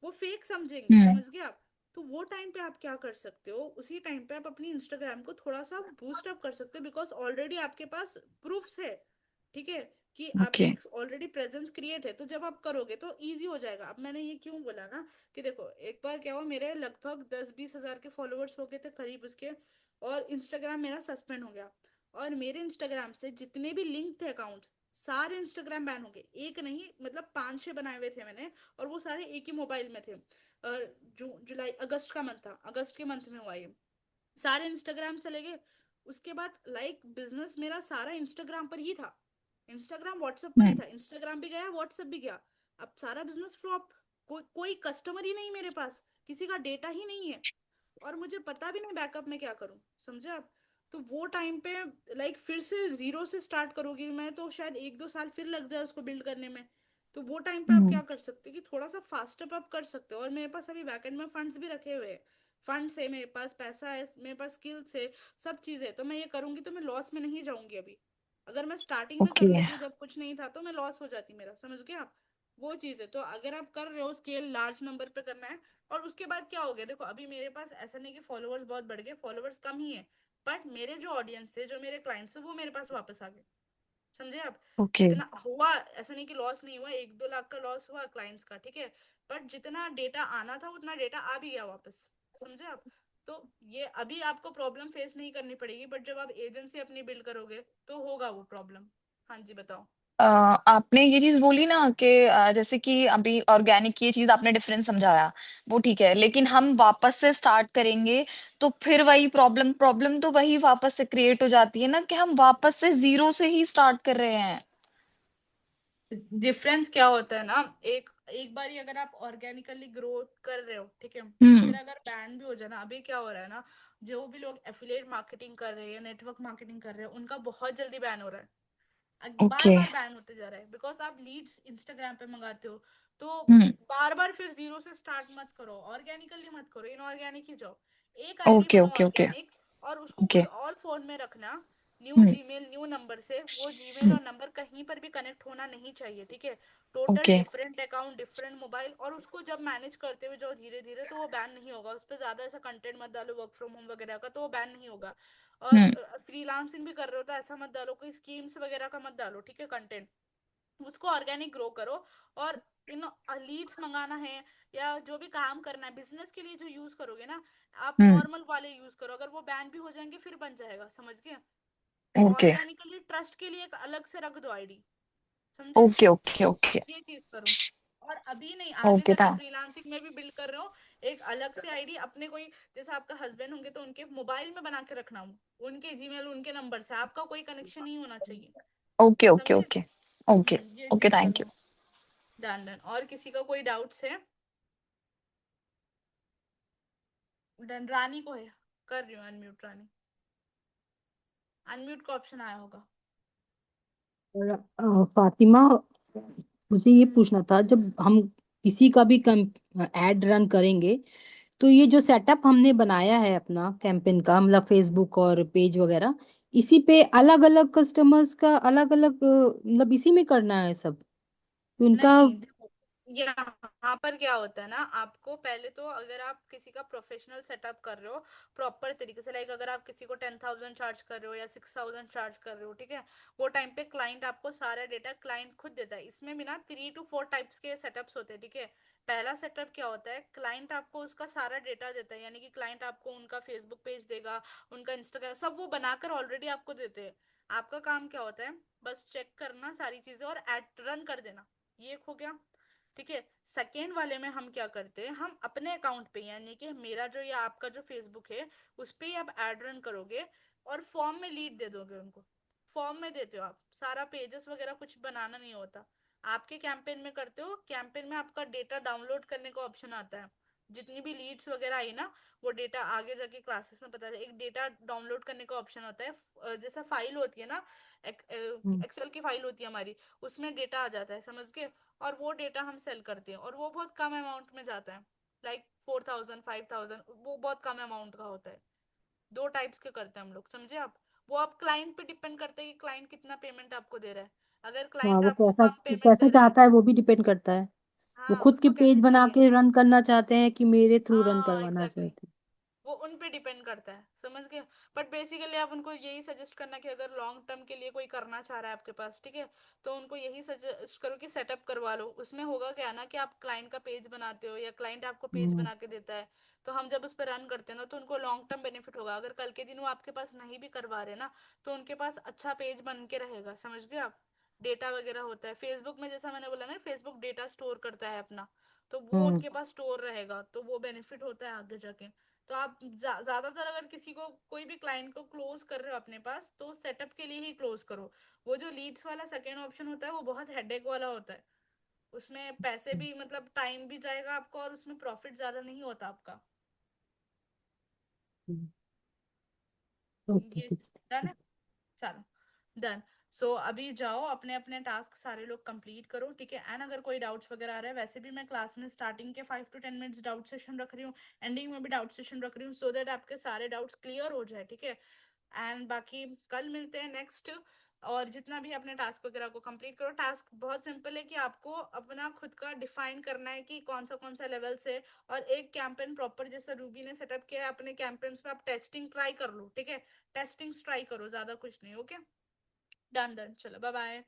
वो फेक समझेंगे, हम्म। समझ गए आप? तो वो टाइम पे आप क्या कर सकते हो, उसी टाइम पे आप अपनी इंस्टाग्राम को थोड़ा सा बूस्ट अप कर सकते हो, बिकॉज ऑलरेडी आपके पास प्रूफ्स है, ठीक है, कि आपकी ओके। एक ऑलरेडी प्रेजेंस क्रिएट है। तो जब आप करोगे तो इजी हो जाएगा। अब मैंने ये क्यों बोला ना, कि देखो एक बार क्या हुआ, मेरे लगभग 10-20 हजार के फॉलोअर्स हो गए थे करीब उसके, और इंस्टाग्राम मेरा सस्पेंड हो गया, और मेरे इंस्टाग्राम से जितने भी लिंक थे अकाउंट, सारे इंस्टाग्राम बैन हो गए, एक नहीं मतलब 5-6 बनाए हुए थे मैंने, और वो सारे एक ही मोबाइल में थे। जुलाई अगस्त का मंथ था, अगस्त के मंथ में हुआ ये, सारे इंस्टाग्राम चले गए। उसके बाद लाइक बिजनेस मेरा सारा इंस्टाग्राम पर ही था, इंस्टाग्राम व्हाट्सएप पर ही हम्म। था, इंस्टाग्राम भी गया व्हाट्सएप भी गया। अब सारा बिजनेस फ्लॉप, कोई कस्टमर ही नहीं मेरे पास, किसी का डेटा ही नहीं है, और मुझे पता भी नहीं बैकअप में क्या करूं, समझे आप? तो वो टाइम पे लाइक फिर से जीरो से स्टार्ट करोगी मैं, तो शायद 1-2 साल फिर लग जाए उसको बिल्ड करने में। तो वो टाइम पे आप हम्म। क्या कर सकते हो कि थोड़ा सा फास्ट अप कर सकते हो, और मेरे पास अभी बैकएंड में फंड्स भी रखे हुए हैं, फंड्स है मेरे पास, पैसा है मेरे पास, स्किल्स है, सब चीजें है, तो मैं ये करूंगी तो मैं लॉस में नहीं जाऊंगी अभी। अगर मैं स्टार्टिंग में कर ओके। लेती जब कुछ नहीं था तो मैं लॉस हो जाती मेरा, समझ गए आप? वो चीज है। तो अगर आप कर रहे हो स्केल लार्ज नंबर पे करना है, और उसके बाद क्या हो गया, देखो अभी मेरे पास ऐसा नहीं कि फॉलोअर्स बहुत बढ़ गए, फॉलोअर्स कम ही है, बट मेरे जो ऑडियंस थे, जो मेरे क्लाइंट्स थे, वो मेरे पास वापस आ गए, समझे आप? ओके। जितना हुआ, ऐसा नहीं कि लॉस नहीं हुआ, 1-2 लाख का लॉस हुआ क्लाइंट्स का, ठीक है, बट जितना डेटा आना था उतना डेटा आ भी गया वापस, समझे आप? तो ये अभी आपको प्रॉब्लम फेस नहीं करनी पड़ेगी, बट जब आप एजेंसी अपनी बिल्ड करोगे तो होगा वो प्रॉब्लम। हाँ जी, बताओ। आपने ये चीज बोली ना कि जैसे कि अभी ऑर्गेनिक ये चीज आपने डिफरेंस समझाया, वो ठीक है, लेकिन हम वापस से स्टार्ट करेंगे तो फिर वही प्रॉब्लम प्रॉब्लम तो वही वापस से क्रिएट हो जाती है ना, कि हम वापस से जीरो से ही स्टार्ट कर रहे हैं। डिफरेंस क्या होता है ना, एक एक बार अगर आप ऑर्गेनिकली ग्रोथ कर रहे हो, ठीक है, फिर हम्म। अगर बैन भी हो जाए ना, अभी क्या हो रहा है ना, जो भी लोग एफिलिएट मार्केटिंग कर रहे हैं, नेटवर्क मार्केटिंग कर रहे हैं, उनका बहुत जल्दी बैन हो रहा है, बार ओके। बार बैन होते जा रहा है, बिकॉज आप लीड्स इंस्टाग्राम पे मंगाते हो, तो हम्म। बार बार फिर जीरो से स्टार्ट मत करो, ऑर्गेनिकली मत करो, इनऑर्गेनिक ही जाओ। एक आईडी ओके। बनो ओके। ओके। ऑर्गेनिक, और उसको कोई ओके। और फोन में रखना, न्यू हम्म। जीमेल न्यू नंबर से, वो जीमेल हम्म। और नंबर कहीं पर भी कनेक्ट होना नहीं चाहिए, ठीक है, total okay. Different account different mobile, और उसको जब मैनेज करते हुए जाओ धीरे धीरे, तो वो बैन नहीं होगा, उस पर ज्यादा ऐसा कंटेंट मत डालो वर्क फ्रॉम होम वगैरह का, तो वो बैन नहीं होगा। और हम्म। फ्रीलांसिंग भी कर रहे हो तो ऐसा मत डालो, कोई स्कीम्स वगैरह का मत डालो, ठीक है, कंटेंट, उसको ऑर्गेनिक ग्रो करो। और इन लीड्स मंगाना है या जो भी काम करना है बिजनेस के लिए जो यूज करोगे ना, आप हम्म। नॉर्मल वाले यूज करो, अगर वो बैन भी हो जाएंगे फिर बन जाएगा, समझ गए? ओके। ऑर्गेनिकली ट्रस्ट के लिए एक अलग से रख दो आईडी, समझे? ओके। ओके। ओके। ये चीज करो। और अभी नहीं, आगे ओके जाके था। फ्रीलांसिंग में भी बिल्ड कर रहे हो, एक अलग से आईडी अपने, कोई जैसे आपका हस्बैंड होंगे तो उनके मोबाइल में बना के रखना, उनके जीमेल उनके नंबर से, आपका कोई कनेक्शन नहीं होना चाहिए, ओके। ओके। समझे? ओके। ओके। ये ओके, चीज थैंक यू। करो। Done done. और किसी का कोई डाउट्स है? डन, रानी को है, कर रही हूँ अनम्यूट, रानी अनम्यूट का ऑप्शन आया होगा। और फातिमा, मुझे ये हम्म। पूछना था, जब हम किसी का भी एड रन करेंगे, तो ये जो सेटअप हमने बनाया है अपना कैंपेन का, मतलब फेसबुक और पेज वगैरह, इसी पे अलग अलग कस्टमर्स का अलग अलग मतलब इसी में करना है सब उनका? नहीं देखो, यहाँ पर क्या होता है ना, आपको पहले तो अगर आप किसी का प्रोफेशनल सेटअप कर रहे हो प्रॉपर तरीके से, लाइक अगर आप किसी को 10,000 चार्ज कर रहे हो या 6,000 चार्ज कर रहे हो, ठीक है, वो टाइम पे क्लाइंट आपको सारा डेटा क्लाइंट खुद देता है। इसमें भी ना 3 to 4 टाइप्स के सेटअप्स होते हैं, ठीक है। पहला सेटअप क्या होता है, क्लाइंट आपको उसका सारा डेटा देता है, यानी कि क्लाइंट आपको उनका फेसबुक पेज देगा, उनका इंस्टाग्राम, सब वो बनाकर ऑलरेडी आपको देते हैं। आपका काम क्या होता है, बस चेक करना सारी चीजें और एड रन कर देना, ये एक हो गया, ठीक है। सेकेंड वाले में हम क्या करते हैं, हम अपने अकाउंट पे, यानी कि मेरा जो या आपका जो फेसबुक है उस पे ही आप एड रन करोगे और फॉर्म में लीड दे दोगे उनको। फॉर्म में देते हो, आप सारा पेजेस वगैरह कुछ बनाना नहीं होता, आपके कैंपेन में करते हो। कैंपेन में आपका डेटा डाउनलोड करने का ऑप्शन आता है, जितनी भी लीड्स वगैरह आई ना, वो डेटा आगे जाके क्लासेस में पता चले। एक डेटा डाउनलोड करने का ऑप्शन होता है, जैसा फाइल होती है ना, हम्म। एक्सेल की फाइल होती है हमारी, उसमें डेटा आ जाता है, समझ के। और वो डेटा हम सेल करते हैं, और वो बहुत कम अमाउंट में जाता है, लाइक 4000 5000, वो बहुत कम अमाउंट का होता है। दो टाइप्स के करते हैं हम लोग, समझे आप। वो आप क्लाइंट पे डिपेंड करते हैं कि क्लाइंट कितना पेमेंट आपको दे रहा है। अगर हाँ, क्लाइंट वो आपको कैसा कम पेमेंट कैसा दे रहा है, चाहता है वो भी डिपेंड करता है। वो हाँ, खुद की उसको पेज कैसे बना चाहिए। के रन करना चाहते हैं कि मेरे थ्रू रन हाँ करवाना एग्जैक्टली, चाहते वो उन पे डिपेंड करता है, समझ गए। बट बेसिकली आप उनको यही सजेस्ट करना कि अगर लॉन्ग टर्म के लिए कोई करना चाह रहा है आपके पास, ठीक है, तो उनको यही सजेस्ट करो कि सेटअप करवा लो। उसमें होगा क्या ना, कि आप क्लाइंट का पेज बनाते हो या क्लाइंट आपको हैं। पेज बना के देता है, तो हम जब उस पर रन करते हैं ना, तो उनको लॉन्ग टर्म बेनिफिट होगा। अगर कल के दिन वो आपके पास नहीं भी करवा रहे ना, तो उनके पास अच्छा पेज बन के रहेगा, समझ गए आप। डेटा वगैरह होता है फेसबुक में, जैसा मैंने बोला ना, फेसबुक डेटा स्टोर करता है अपना, तो वो हम्म। उनके पास स्टोर रहेगा, तो वो बेनिफिट होता है आगे जाके। तो आप ज्यादातर अगर किसी को, कोई भी क्लाइंट को क्लोज कर रहे हो अपने पास, तो सेटअप के लिए ही क्लोज करो। वो जो लीड्स वाला सेकेंड ऑप्शन होता है, वो बहुत हेडेक वाला होता है, उसमें पैसे भी, मतलब टाइम भी जाएगा आपका, और उसमें प्रॉफिट ज्यादा नहीं होता आपका। ओके, ये ठीक डन है। है, चलो, डन। सो अभी जाओ अपने अपने टास्क सारे लोग कंप्लीट करो, ठीक है। एंड अगर कोई डाउट्स वगैरह आ रहा है, वैसे भी मैं क्लास में स्टार्टिंग के 5 to 10 मिनट्स डाउट सेशन रख रही हूँ, एंडिंग में भी डाउट सेशन रख रही हूँ, सो दैट आपके सारे डाउट्स क्लियर हो जाए, ठीक है। एंड बाकी कल मिलते हैं नेक्स्ट। और जितना भी अपने टास्क वगैरह को कंप्लीट करो। टास्क बहुत सिंपल है, कि आपको अपना खुद का डिफाइन करना है कि कौन सा लेवल से, और एक कैंपेन प्रॉपर जैसा रूबी ने सेटअप किया है अपने कैंपेन्स पे, आप टेस्टिंग ट्राई कर लो, ठीक है। टेस्टिंग्स ट्राई करो, ज्यादा कुछ नहीं, ओके। डन डन, चलो बाय बाय।